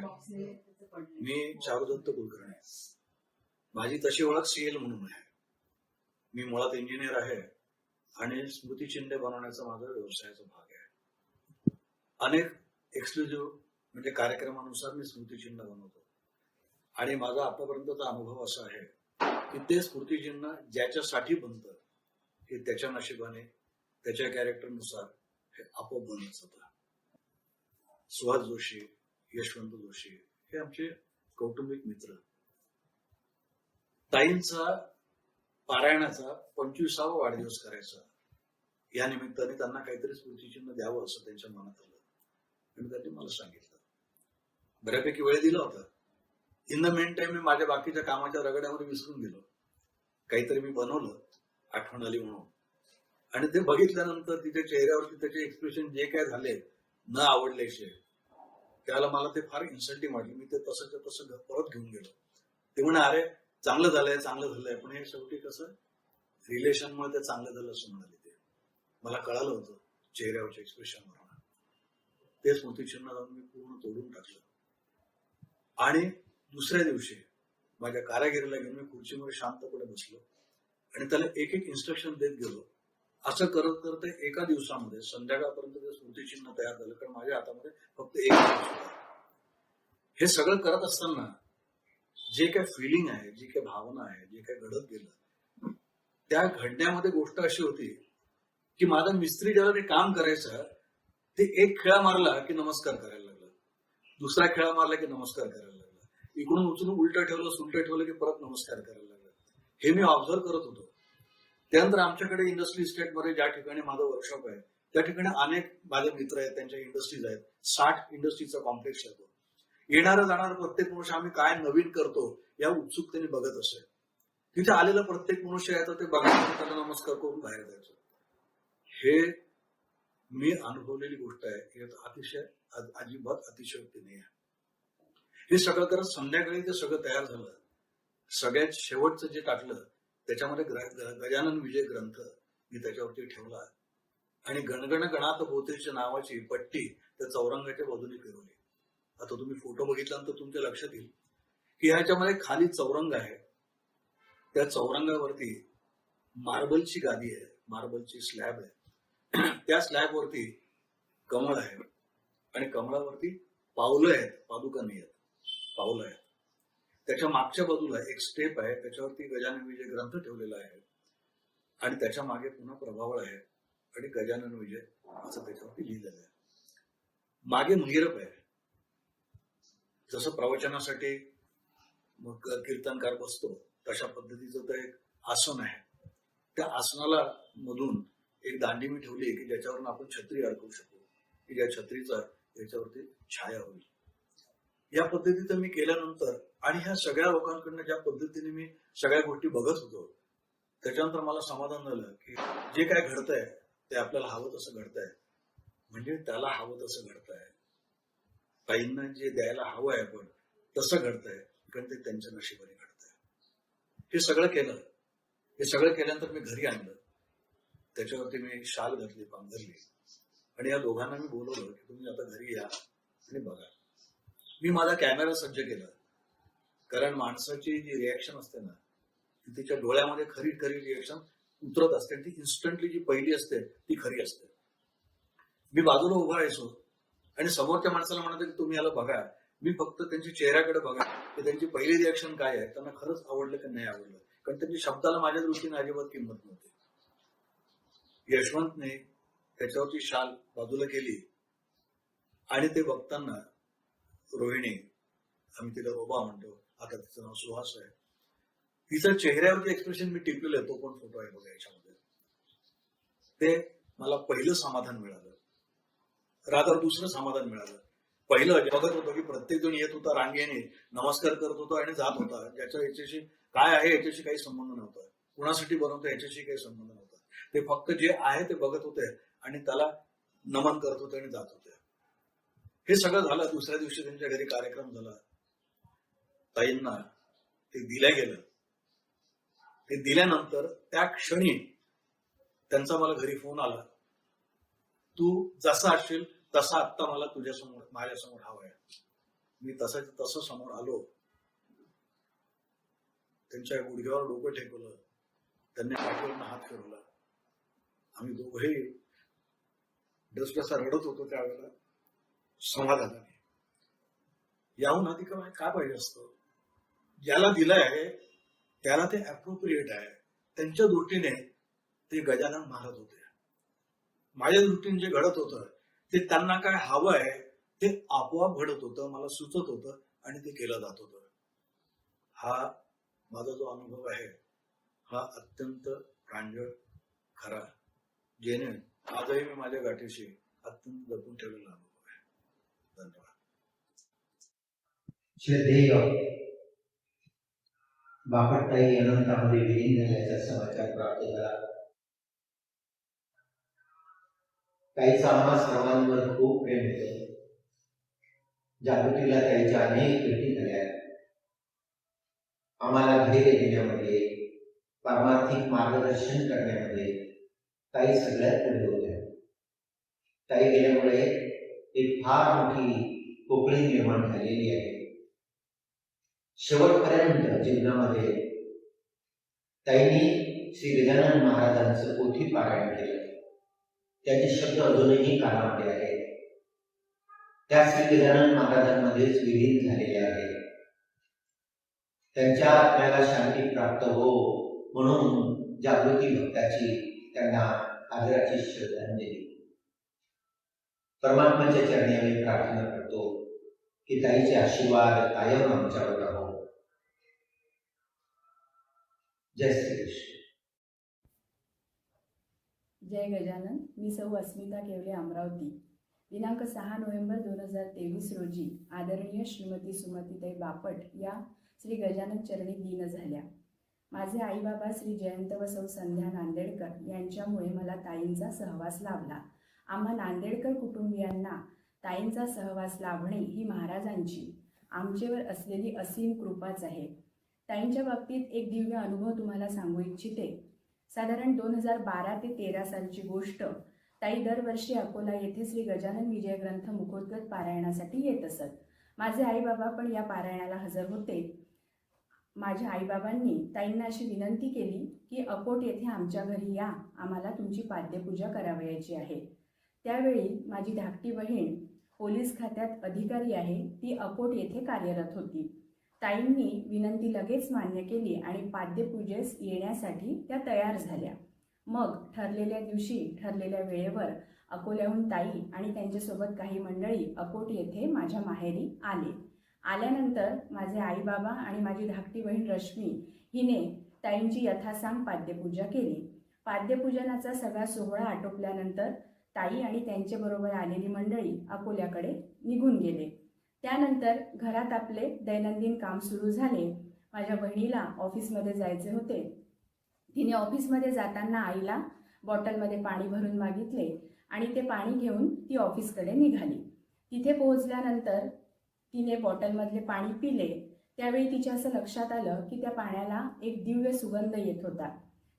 मी चारुदत्त कुलकर्णी. माझी तशी ओळख CL म्हणून आहे. मी मुळात इंजिनियर आहे आणि स्मृतिचिन्हे बनवण्याचा माझा व्यवसायाचा भाग आहे. अनेक एक्सक्लुझिव्ह म्हणजे कार्यक्रमानुसार मी स्मृतिचिन्ह बनवतो आणि माझा आतापर्यंतचा अनुभव असा आहे की ते स्मृतिचिन्ह ज्याच्यासाठी बनतं हे त्याच्या नशिबाने, त्याच्या कॅरेक्टरनुसार हे आपोआप बनत जातं. सुहास जोशी, यशवंत जोशी हे आमचे कौटुंबिक मित्र. ताईंचा पारायणाचा 25वा वाढदिवस करायचा, या निमित्ताने त्यांना काहीतरी स्मृतिचिन्ह द्यावं असं त्यांच्या मनात आलं आणि त्यांनी मला सांगितलं. बऱ्यापैकी वेळ दिला होता. इन द मेन टाइम मी माझ्या बाकीच्या कामाच्या रगड्यामध्ये विसरून गेलो. काहीतरी मी बनवलं, आठवण आली म्हणून, आणि ते बघितल्यानंतर तिच्या चेहऱ्यावरती त्याचे एक्सप्रेशन जे काय झाले न आवडल्याचे, त्याला मला ते फार इन्सल्टिंग वाटलं. मी ते तसंच्या तसं परत घेऊन गेलो. ते म्हणे अरे चांगलं झालंय, चांगलं झालंय, पण हे शेवटी कसं रिलेशनमुळे ते चांगलं झालं असं म्हणाले. ते मला कळालं होतं चेहऱ्यावरच्या एक्सप्रेशन वरून. ते स्मृतिचिन्ह जाऊन मी पूर्ण तोडून टाकलं आणि दुसऱ्या दिवशी माझ्या कारागिरीला घेऊन मी खुर्चीमध्ये शांतपणे बसलो आणि त्याला एक एक इन्स्ट्रक्शन देत गेलो. असं करत करत एका दिवसामध्ये संध्याकाळपर्यंत ते स्मृतिचिन्ह तयार झालं, कारण माझ्या हातामध्ये फक्त एक दिवस होता. हे सगळं करत असताना जे काय फिलिंग आहे, जी काय भावना आहे, जे काय घडत गेलं, त्या घडण्यामध्ये गोष्ट अशी होती की माझा मिस्त्री ज्याला ते काम करायचं ते एक खेळा मारला की नमस्कार करायला लागला, दुसरा खेळा मारला की नमस्कार करायला लागला, इकडून उचलून उलटं ठेवलं, सुलटं ठेवलं की परत नमस्कार करायला लागला. हे मी ऑब्झर्व करत होतो. त्यानंतर आमच्याकडे इंडस्ट्री इस्टेटमध्ये ज्या ठिकाणी माझं वर्कशॉप आहे त्या ठिकाणी अनेक माझे मित्र आहेत, त्यांच्या इंडस्ट्रीज आहेत. 60 इंडस्ट्रीचा कॉम्प्लेक्स आहे. येणारं जाणारं प्रत्येक मनुष्य आम्ही काय नवीन करतो या उत्सुकतेने बघत असे. तिथे आलेलं प्रत्येक मनुष्य आहे तर ते बघायचं, त्याला नमस्कार करून बाहेर जायचं. हे मी अनुभवलेली गोष्ट आहे. यात अतिशय अजिबात अतिशयोक्ती नाही आहे. हे सगळं करत संध्याकाळी ते सगळं तयार झालं. सगळ्यात शेवटचं जे टाकलं त्याच्यामध्ये गजानन विजय ग्रंथ मी त्याच्यावरती ठेवला आणि गणगण गणात भोवतीच्या नावाची पट्टी त्या चौरंगाच्या बाजूने फिरवली. आता तुम्ही फोटो बघितल्यानंतर तुमच्या लक्षात येईल की ह्याच्यामध्ये खाली चौरंग आहे. त्या चौरंगावरती मार्बलची गादी आहे, मार्बलची स्लॅब आहे. त्या स्लॅबवरती कमळ आहे आणि कमळावरती पावलं आहेत, पादुका नाही आहेत, पावलं आहेत. त्याच्या मागच्या बाजूला एक स्टेप आहे, त्याच्यावरती गजानन विजय ग्रंथ ठेवलेला आहे आणि त्याच्या मागे पुन्हा प्रभावळ आहे आणि गजानन विजय असं त्याच्यावरती लिहिलेलं आहे. मागे महिरप आहे जसं प्रवचनासाठी मग कीर्तनकार बसतो तशा पद्धतीचं तर एक आसन आहे. त्या आसनाला मधून एक दांडी मी ठेवली की ज्याच्यावरून आपण छत्री अडकवू शकू, की ज्या छत्रीचा याच्यावरती छाया होईल. या पद्धतीचं मी केल्यानंतर आणि ह्या सगळ्या लोकांकडनं ज्या पद्धतीने मी सगळ्या गोष्टी बघत होतो त्याच्यानंतर मला समाधान झालं की जे काय घडतंय ते आपल्याला हवं तसं घडतंय, म्हणजे त्याला हवं तसं घडतंय. ताईंना जे द्यायला हवं आहे आपण तसं घडतंय, कारण ते त्यांच्या नशिबाने घडतंय. हे सगळं केलं. हे सगळं केल्यानंतर मी घरी आणलं. त्याच्यावरती मी शाल घातली, पांघरली आणि या दोघांना मी बोलवलं की तुम्ही आता घरी या आणि बघा. मी माझा कॅमेरा सज्ज केला, कारण माणसाची जी रिॲक्शन असते ना ती तिच्या डोळ्यामध्ये खरी खरी रिॲक्शन उतरत असते. ती इन्स्टंटली जी पहिली असते ती खरी असते. मी बाजूला उभा राहायचो आणि समोरच्या माणसाला म्हणायचं की तुम्ही याला बघा. मी फक्त त्यांच्या चेहऱ्याकडे बघा की त्यांची पहिली रिॲक्शन काय आहे, त्यांना खरंच आवडलं की नाही आवडलं, कारण त्यांच्या शब्दाला माझ्या दृष्टीने अजिबात किंमत नव्हती. यशवंतने त्याच्यावरची शाल बाजूला केली आणि ते बघताना रोहिणी, आम्ही तिला रोबा म्हणतो, आता तिचं नाव सुहास आहे, तिच्या चेहऱ्यावरचे एक्सप्रेशन मी टिपलेलं. तो पण फोटो आहे बघा याच्यामध्ये. ते मला पहिलं समाधान मिळालं. रादर दुसरं समाधान मिळालं. पहिलं बघत होतो की प्रत्येक जण येत होता रांगेने, नमस्कार करत होता आणि जात होता. ज्याच्या याच्याशी काय आहे याच्याशी काही संबंध नव्हता, कुणासाठी बनवतो याच्याशी काही संबंध नव्हता. ते फक्त जे आहे ते बघत होते आणि त्याला नमन करत होते आणि जात होते. हे सगळं झालं. दुसऱ्या दिवशी त्यांच्या घरी कार्यक्रम झाला. ताईंना ते दिल्या गेलं. ते दिल्यानंतर त्या क्षणी त्यांचा मला घरी फोन आला, तू जसा असशील तसा आत्ता मला तुझ्यासमोर माझ्यासमोर हवा आहे. मी तसं समोर आलो. त्यांच्या गुडघ्यावर डोकं ठेवलं, त्यांनी पाठीवरनं हात फिरवला. आम्ही दोघेही डसडसा रडत होतो त्यावेळेला समाधानाने. याहून अधिक काय पाहिजे असतं. ज्याला दिलंय आहे त्याला ते अप्रोप्रिएट आहे. त्यांच्या दृष्टीने ते गजानन महाराज होते. माझ्या दृष्टीने जे घडत होतं ते त्यांना काय हवं आहे ते आपोआप घडत होतं, मला सुचत होतं आणि ते केलं जात होतं. हा माझा जो अनुभव आहे हा अत्यंत प्रांजळ, खरा, जेणे आजही मी माझ्या गाठीशी अत्यंत जपून ठेवलेला अनुभव आहे. धन्यवाद. श्रद्धेय बापटताई अनंतामध्ये विलीन झाल्याचा समाचार प्राप्त झाला. ताईचा आम्हा सर्वांवर खूप प्रेम होतं. जागृतीला ताईच्या अनेक भेटी झाल्या. आम्हाला धैर्य देण्यामध्ये, पारमार्थिक मार्गदर्शन करण्यामध्ये ताई सगळ्यात पुढे होत्या. ताई गेल्यामुळे एक फार मोठी पोकळी निर्माण झालेली आहे. शेवटपर्यंत जीवनामध्ये ताईंनी श्री गजानन महाराजांचं पोथी पारायण केलं. त्याचे शब्द अजूनही कानामध्ये आहेत. त्या श्री गजानन महाराजांमध्येच विलीन झालेले आहेत. त्यांच्या आत्म्याला शांती प्राप्त हो म्हणून जागृती भक्ताची त्यांना आदराची श्रद्धांजली. परमात्म्याच्या चरणी आम्ही प्रार्थना करतो की ताईचे आशीर्वाद कायम आमच्यावर राहो. जय श्री कृष्ण. जय गजानन. मी सौ अस्मिता केवले, अमरावती. दिनांक 6 नोव्हेंबर 2023 रोजी आदरणीय श्रीमती सुमतीताई बापट या श्री गजानन चरणी दीन झाल्या. माझे आई बाबा श्री जयंत व सौ संध्या नांदेडकर यांच्यामुळे मला ताईंचा सहवास लाभला. आम्हा नांदेडकर कुटुंबियांना ताईंचा सहवास लाभणे ही महाराजांची आमच्यावर असलेली असीम कृपाच आहे. ताईंच्या बाबतीत एक दिव्य अनुभव तुम्हाला सांगू इच्छिते. साधारण 2012 ते 13 सालची गोष्ट. ताई दरवर्षी अकोला येथे श्री गजानन विजय ग्रंथ मुखोद्गत पारायणासाठी येत असत. माझे आईबाबा पण या पारायणाला हजर होते. माझ्या आईबाबांनी ताईंना अशी विनंती केली की अकोट येथे आमच्या घरी या, आम्हाला तुमची पाद्यपूजा करावयाची आहे. त्यावेळी माझी धाकटी बहीण पोलीस खात्यात अधिकारी आहे, ती अकोट येथे कार्यरत होती. ताईंनी विनंती लगेच मान्य केली आणि पाद्यपूजेस येण्यासाठी त्या तयार झाल्या. मग ठरलेल्या दिवशी ठरलेल्या वेळेवर अकोल्याहून ताई आणि त्यांच्यासोबत काही मंडळी अकोट येथे माझ्या माहेरी आले. आल्यानंतर माझे आई बाबा आणि माझी धाकटी बहीण रश्मी हिने ताईंची यथासांग पाद्यपूजा केली. पाद्यपूजनाचा सगळा सोहळा आटोपल्यानंतर ताई आणि त्यांच्याबरोबर आलेली मंडळी अकोल्याकडे निघून गेले. त्यानंतर घरात आपले दैनंदिन काम सुरू झाले. माझ्या बहिणीला ऑफिसमध्ये जायचे होते. तिने ऑफिसमध्ये जाताना आईला बॉटलमध्ये पाणी भरून मागितले आणि ते पाणी घेऊन ती ऑफिसकडे निघाली. तिथे पोहोचल्यानंतर तिने बॉटलमधले पाणी पिले. त्यावेळी तिच्या असं लक्षात आलं की त्या पाण्याला एक दिव्य सुगंध येत होता.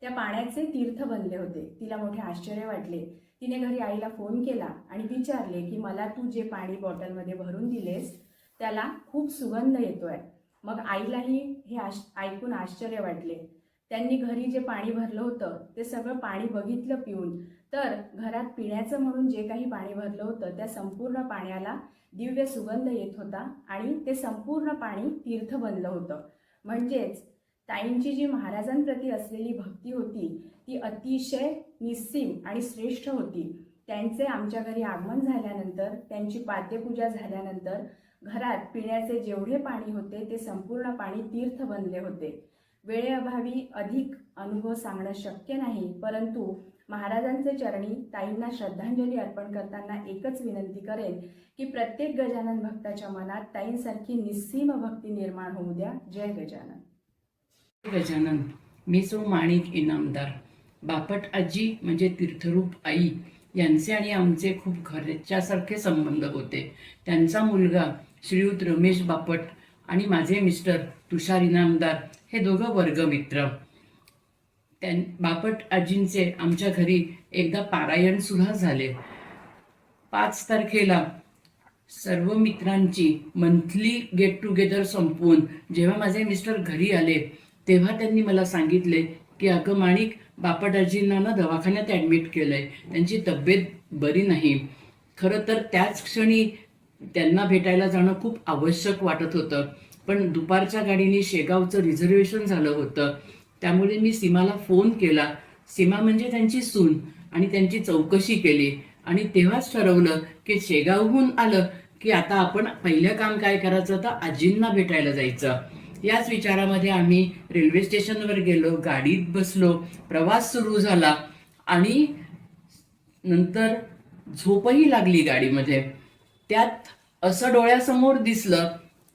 त्या पाण्याचे तीर्थ बनले होते. तिला मोठे आश्चर्य वाटले. तिने घरी आईला फोन केला आणि विचारले की मला तू जे पाणी बॉटलमध्ये भरून दिलेस त्याला खूप सुगंध येतोय. मग आईलाही हे ऐकून आश्चर्य वाटले. त्यांनी घरी जे पाणी भरलं होतं ते सगळं पाणी बघितलं पिऊन, तर घरात पिण्याचं म्हणून जे काही पाणी भरलं होतं त्या संपूर्ण पाण्याला दिव्य सुगंध येत होता आणि ते संपूर्ण पाणी तीर्थ बनलं होतं. म्हणजेच ताईंची जी महाराजांप्रती असलेली भक्ती होती ती अतिशय निस्सीम आणि श्रेष्ठ होती. त्यांचे आमच्या घरी आगमन झाल्यानंतर, त्यांची पाद्यपूजा झाल्यानंतर घरात पिण्याचे जेवढे पाणी होते ते संपूर्ण पाणी तीर्थ बनले होते. वेळेअभावी अधिक अनुभव सांगणं शक्य नाही, परंतु महाराजांचे चरणी ताईंना श्रद्धांजली अर्पण करताना एकच विनंती करेन की प्रत्येक गजानन भक्ताच्या मनात ताईंसारखी निस्सीम भक्ती निर्माण होऊ द्या. जय गजानन. गजानन. मी सौ माणिक इनामदार. बापट आजी म्हणजे तीर्थरूप आई यांचे आणि आमचे खूप घरच्यासारखे संबंध होते. त्यांचा मुलगा श्रीयुत रमेश बापट आणि माझे मिस्टर तुषार इनामदार हे दोघं वर्गमित्र. बापट आजींचे आमच्या घरी एकदा पारायण सुद्धा झाले. 5 तारखेला सर्व मित्रांची मंथली गेट टुगेदर संपवून जेव्हा माझे मिस्टर घरी आले तेव्हा त्यांनी मला सांगितले की अगं माणिक, बापट आजींना ना दवाखान्यात ॲडमिट केलं आहे, त्यांची तब्येत बरी नाही. खरं तर त्याच क्षणी त्यांना भेटायला जाणं खूप आवश्यक वाटत होतं, पण दुपारच्या गाडीने शेगावचं रिझर्वेशन झालं होतं. त्यामुळे मी सीमाला फोन केला. सीमा म्हणजे त्यांची सून, आणि त्यांची चौकशी केली आणि तेव्हाच ठरवलं की शेगावहून आलं की आता आपण पहिलं काम काय करायचं तर आजींना भेटायला जायचं. याच विचारामध्ये आम्ही रेल्वे स्टेशनवर गेलो, गाडीत बसलो, प्रवास सुरू झाला आणि नंतर झोपही लागली गाडीमध्ये. त्यात असं डोळ्यासमोर दिसलं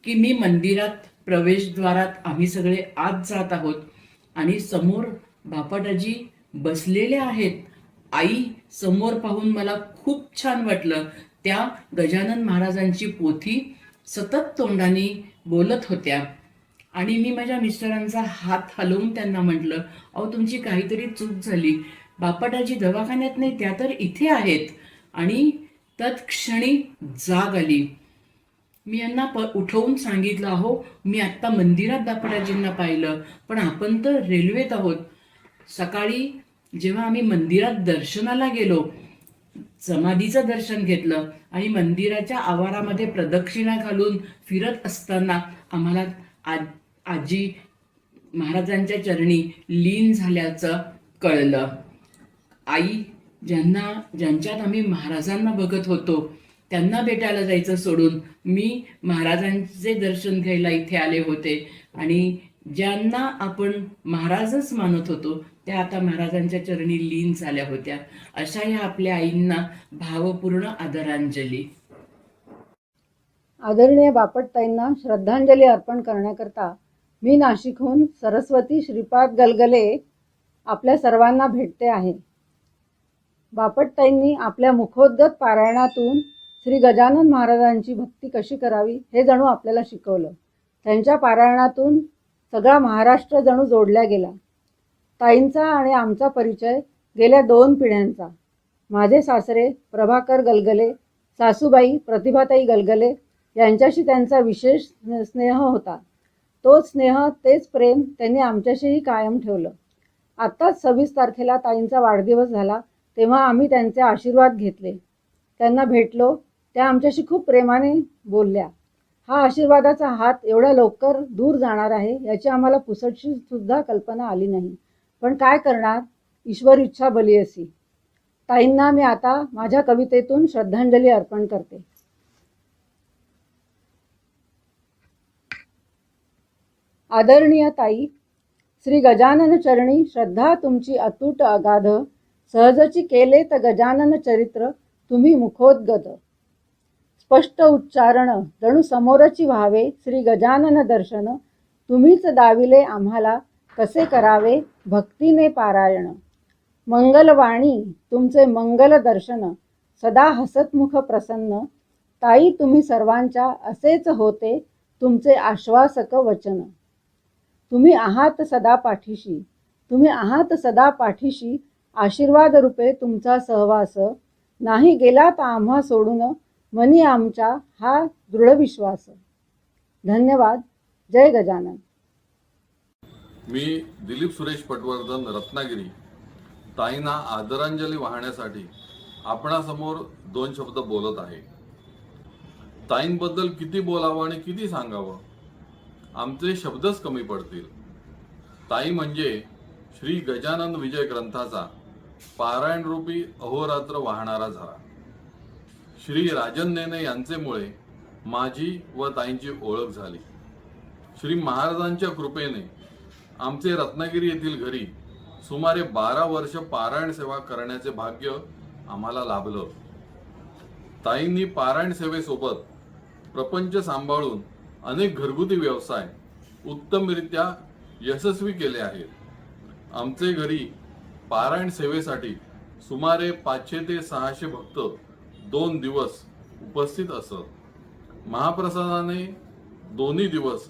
की मी मंदिरात प्रवेशद्वारात आम्ही सगळे आत जात आहोत आणि समोर बापटाजी बसलेले आहेत. आई समोर पाहून मला खूप छान वाटलं. त्या गजानन महाराजांची पोथी सतत तोंडाने बोलत होत्या आणि मी माझ्या मिस्टरांचा हात हलवून त्यांना म्हटलं, अहो तुमची काहीतरी चूक झाली, बापटाजी दवाखान्यात नाही, त्या तर इथे आहेत. आणि तत्क्षणी जाग आली. मी यांना उठवून सांगितलं, अहो मी आत्ता मंदिरात बापटाजींना पाहिलं, पण आपण तर रेल्वेत आहोत. सकाळी जेव्हा आम्ही मंदिरात दर्शनाला गेलो, समाधीचं दर्शन घेतलं आणि मंदिराच्या आवारामध्ये प्रदक्षिणा घालून फिरत असताना आम्हाला आजी महाराजांच्या चरणी लीन झाल्याचं कळलं. आई ज्यांच्यात आम्ही महाराजांना बघत होतो त्यांना भेटायला जायचं सोडून मी महाराजांचे दर्शन घ्यायला इथे आले होते आणि ज्यांना आपण महाराजच मानत होतो त्या आता महाराजांच्या चरणी लीन झाल्या होत्या. अशा या आपल्या आईंना भावपूर्ण आदरांजली. आदरणीय बापटताईंना श्रद्धांजली अर्पण करण्याकरता मी नाशिकहून सरस्वती श्रीपाद गलगले आपल्या सर्वांना भेटते आहे. बापटताईंनी आपल्या मुखोद्गत पारायणातून श्री गजानन महाराजांची भक्ती कशी करावी हे जणू आपल्याला शिकवलं. त्यांच्या पारायणातून सगळा महाराष्ट्र जणू जोडला गेला. ताईंचा आणि आमचा परिचय गेल्या 2 पिढ्यांचा. माझे सासरे प्रभाकर गलगले, सासूबाई प्रतिभाताई गलगले यांच्याशी त्यांचा विशेष स्नेह होता. तोच स्नेह, तेच प्रेम त्यांनी आमच्याशीही कायम ठेवलं. आत्ताच 26 तारखेला ताईंचा वाढदिवस झाला, तेव्हा आम्ही त्यांचे आशीर्वाद घेतले. त्यांना भेटलो, त्या आमच्याशी खूप प्रेमाने बोलल्या. हा आशीर्वादाचा हात एवढ्या लवकर दूर जाणार आहे याची आम्हाला पुसटशी सुद्धा कल्पना आली नाही. पण काय करणार, ईश्वर इच्छा बली असी. ताईंना मी आता माझ्या कवितेतून श्रद्धांजली अर्पण करते. आदरणीय ताई, श्री गजानन चरणी श्रद्धा तुमची अतूट अगाध, सहजची केले तर गजानन चरित्र तुम्ही मुखोद्गत. स्पष्ट उच्चारण जणू समोरची व्हावे श्री गजानन दर्शन, तुम्हीच दाविले आम्हाला कसे करावे भक्तीने पारायण. मंगलवाणी तुमचे मंगल दर्शन, सदा हसतमुख प्रसन्न, ताई तुम्ही सर्वांच्या असेच होते तुमचे आश्वासक वचन. तुम्ही आहात सदा पाठीशी, तुम्ही आहात सदा पाठीशी, आशीर्वाद रूपे तुमचा सहवास, नाही गेलात आम्हा सोडून मनी आमच्या हा दृढ विश्वास. धन्यवाद. जय गजानन. मी दिलीप सुरेश पटवर्धन, रत्नागिरी, ताईंना आदरांजली वाहण्यासाठी आपणासमोर 2 शब्द बोलत आहे. ताईंबद्दल किती बोलावं आणि किती सांगावं, आमचे शब्दच कमी पडतील. ताई म्हणजे श्री गजानन विजय ग्रंथाचा पारायण रूपी अहोरात्र वाहणारा झरा. श्री राजन नेने यांचेमुळे माझी व ताईंची ओळख झाली. श्री महाराजांच्या कृपेने आमचे रत्नागिरी येथील घरी सुमारे 12 वर्ष पारायण सेवा करण्याचे भाग्य आम्हाला लाभलं. ताईंनी पारायण सेवेसोबत प्रपंच सांभाळून अनेक घरगुती व्यवसाय उत्तमरित्या यशस्वी केले आहेत. आमचे घरी पारायण सेवेसाठी सुमारे 500 ते 600 भक्त 2 दिवस उपस्थित असत. महाप्रसादाने दोन्ही दिवस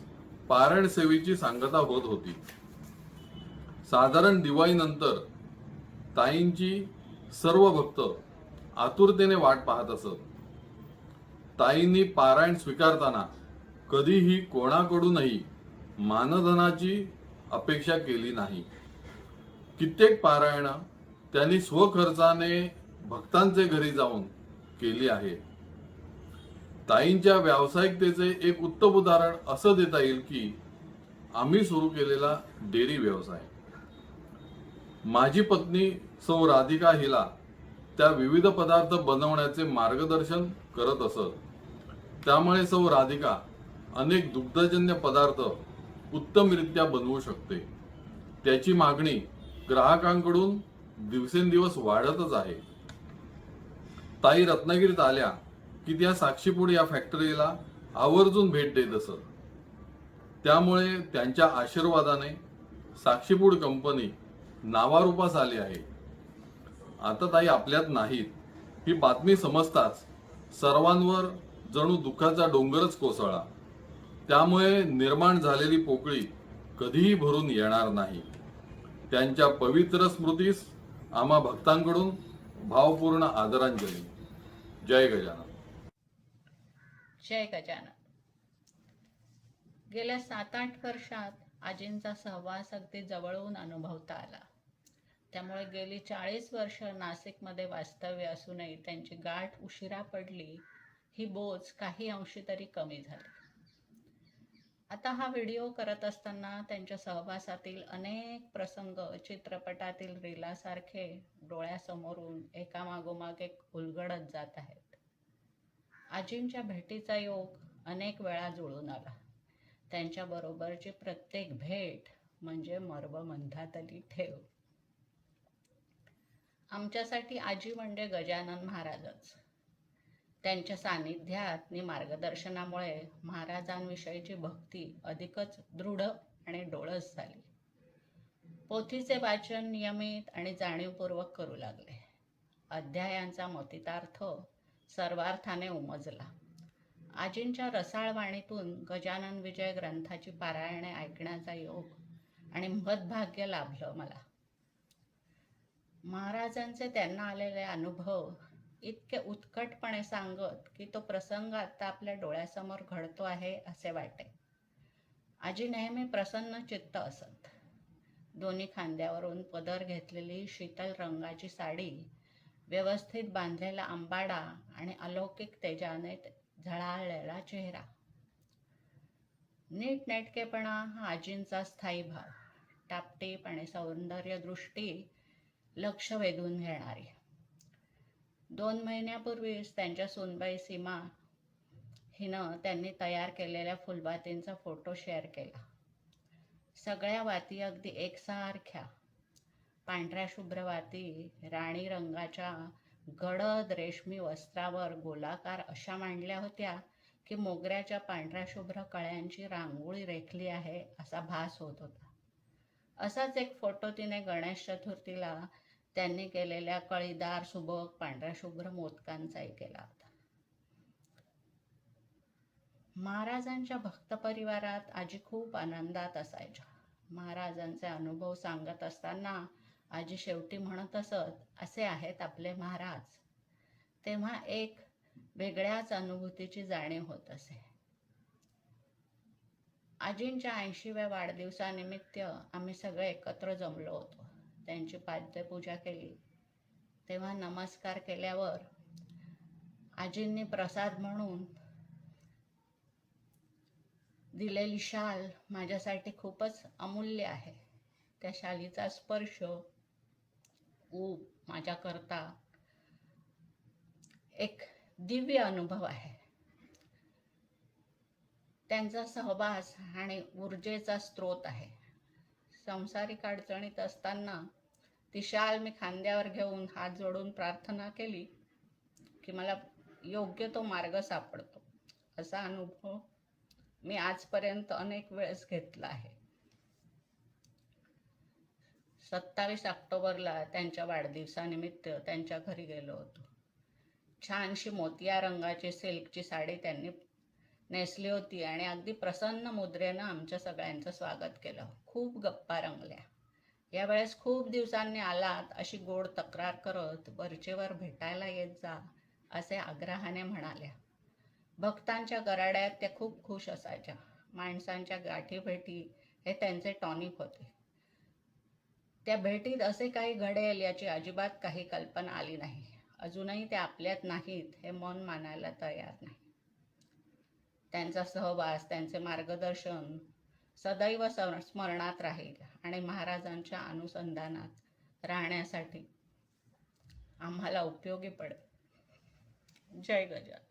पारायण सेवेची सांगता होत होती. साधारण दिवाळीनंतर ताईंची सर्व भक्त आतुरतेने वाट पाहत असत. ताईंनी पारायण स्वीकारताना कधीही कोणाकडूनही मानधनाची अपेक्षा केली नाही. कित्येक पारायण त्यांनी स्वखर्चाने भक्तांचे घरी जाऊन केली आहे. ताईंच्या व्यावसायिकतेचे एक उत्तम उदाहरण असं देता येईल की आम्ही सुरू केलेला डेअरी व्यवसाय. माझी पत्नी सौ राधिका हिला त्या विविध पदार्थ बनवण्याचे मार्गदर्शन करत असत. त्यामुळे सौ राधिका अनेक दुग्धजन्य पदार्थ उत्तमरित्या बनवू शकते. त्याची मागणी ग्राहकांकडून दिवसेंदिवस वाढतच आहे. ताई रत्नागिरीत आल्या की त्या साक्षीपूड या फॅक्टरीला आवर्जून भेट देत असत. त्यामुळे त्यांच्या आशीर्वादाने साक्षीपूड कंपनी नावारूपास आली आहे. आता ताई आपल्यात नाहीत ही बातमी समजताच सर्वांवर जणू दुःखाचा डोंगरच कोसळला. त्यामुळे निर्माण झालेली पोकळी कधीही भरून येणार नाही. त्यांच्या पवित्र स्मृतीस आम्हा भक्तांकडून भावपूर्ण आदरांजली. जय गजानन. जय गजानन. गेल्या 7-8 वर्षात आजींचा सहवास अगदी जवळून अनुभवता आला. त्यामुळे गेली 40 वर्ष नाशिकमध्ये वास्तव्य असूनही त्यांची गाठ उशिरा पडली ही बोच काही अंशी तरी कमी झाली. आता हा व्हिडिओ करत असताना त्यांच्या सहवासातील अनेक प्रसंग चित्रपटातील रीलासारखे डोळ्यासमोरून एकामागोमाग एक उलगडत जात आहेत. आजींच्या भेटीचा योग अनेक वेळा जुळून आला. त्यांच्याबरोबरची प्रत्येक भेट म्हणजे मर्ममंधातली ठेव. आमच्यासाठी आजी म्हणजे गजानन महाराजच. त्यांच्या सानिध्यात आणि मार्गदर्शनामुळे महाराजांविषयीची भक्ती अधिकच दृढ आणि डोळस झाली. पोथीचे वाचन नियमित आणि जाणीवपूर्वक करू लागले. अध्यायांचा मतितार्थ सर्वार्थाने उमजला. आजींच्या रसाळ वाणीतून गजानन विजय ग्रंथाची पारायणे ऐकण्याचा योग आणि महद्भाग्य लाभलं मला. महाराजांचे त्यांना आलेले अनुभव इतके उत्कटपणे सांगत की तो प्रसंग आता आपल्या डोळ्यासमोर घडतो आहे असे वाटे. आजी नेहमी प्रसन्न चित्त असत. दोन्ही खांद्यावरून पदर घेतलेली शीतल रंगाची साडी, व्यवस्थित बांधलेला आंबाडा आणि अलौकिक तेजाने झळाळलेला चेहरा. नीटनेटकेपणा हा आजींचा स्थायी भाव. टापटीप आणि सौंदर्य दृष्टी लक्ष वेधून घेणारी. 2 महिन्यापूर्वीच त्यांच्या सूनबाई सीमा हिनं त्यांनी तयार केलेल्या फुलबातींचा फोटो शेअर केला. सगळ्या वाती अगदी एकसारख्या पांढऱ्या शुभ्र वाती राणी रंगाच्या गडद रेशमी वस्त्रावर गोलाकार अशा मांडल्या होत्या की मोगऱ्याच्या पांढऱ्या शुभ्र कळ्यांची रांगोळी रेखली आहे असा भास होत होता. असाच एक फोटो तिने गणेश चतुर्थीला त्यांनी केलेल्या कळीदार सुबक पांढऱ्या शुभ्र मोदकांचाही केला होता. महाराजांच्या भक्त परिवारात आजी खूप आनंदात असायच्या. महाराजांचे अनुभव सांगत असताना आजी शेवटी म्हणत असत, असे आहेत आपले महाराज. तेव्हा एक वेगळ्याच अनुभूतीची जाणीव होत असे. आजींच्या 80व्या वाढदिवसानिमित्त आम्ही सगळे एकत्र जमलो होतो. त्यांची पाद्यपूजा केली. तेव्हा नमस्कार केल्यावर आजींनी प्रसाद म्हणून दिलेली शाल माझ्यासाठी खूपच अमूल्य आहे. त्या शालीचा स्पर्श ऊब माझ्याकरता एक दिव्य अनुभव आहे. त्यांचा सहवास आणि ऊर्जेचा स्रोत आहे. संसारिक अडचणीत असताना ती शाल मी खांद्यावर घेऊन हात जोडून प्रार्थना केली की मला योग्य तो मार्ग सापडतो. असा अनुभव मी आजपर्यंत अनेक वेळेस घेतला आहे. 27 ऑक्टोबरला त्यांच्या वाढदिवसानिमित्त त्यांच्या घरी गेलो होतो. छानशी मोतिया रंगाची सिल्कची साडी त्यांनी नेसली होती आणि अगदी प्रसन्न मुद्रेनं आमच्या सगळ्यांचं स्वागत केलं. खूप गप्पा रंगल्या. यावेळेस खूप दिवसांनी आलात अशी गोड तक्रार करत वरचेवर भेटायला येत जा असे आग्रहाने म्हणाल्या. भक्तांच्या गराड्यात त्या खूप खुश असायच्या. माणसांच्या गाठीभेटी हे त्यांचे टॉनिक होते. त्या भेटीत असे काही घडेल याची अजिबात काही कल्पना आली नाही. अजूनही ते आपल्यात नाहीत हे मन मानायला तयार नाही. त्यांचा सहवास, त्यांचे मार्गदर्शन सदैव स्मरणात राहील आणि महाराजांच्या अनुसंधानात राहण्यासाठी आम्हाला उपयोगी पडेल. जय गजानन.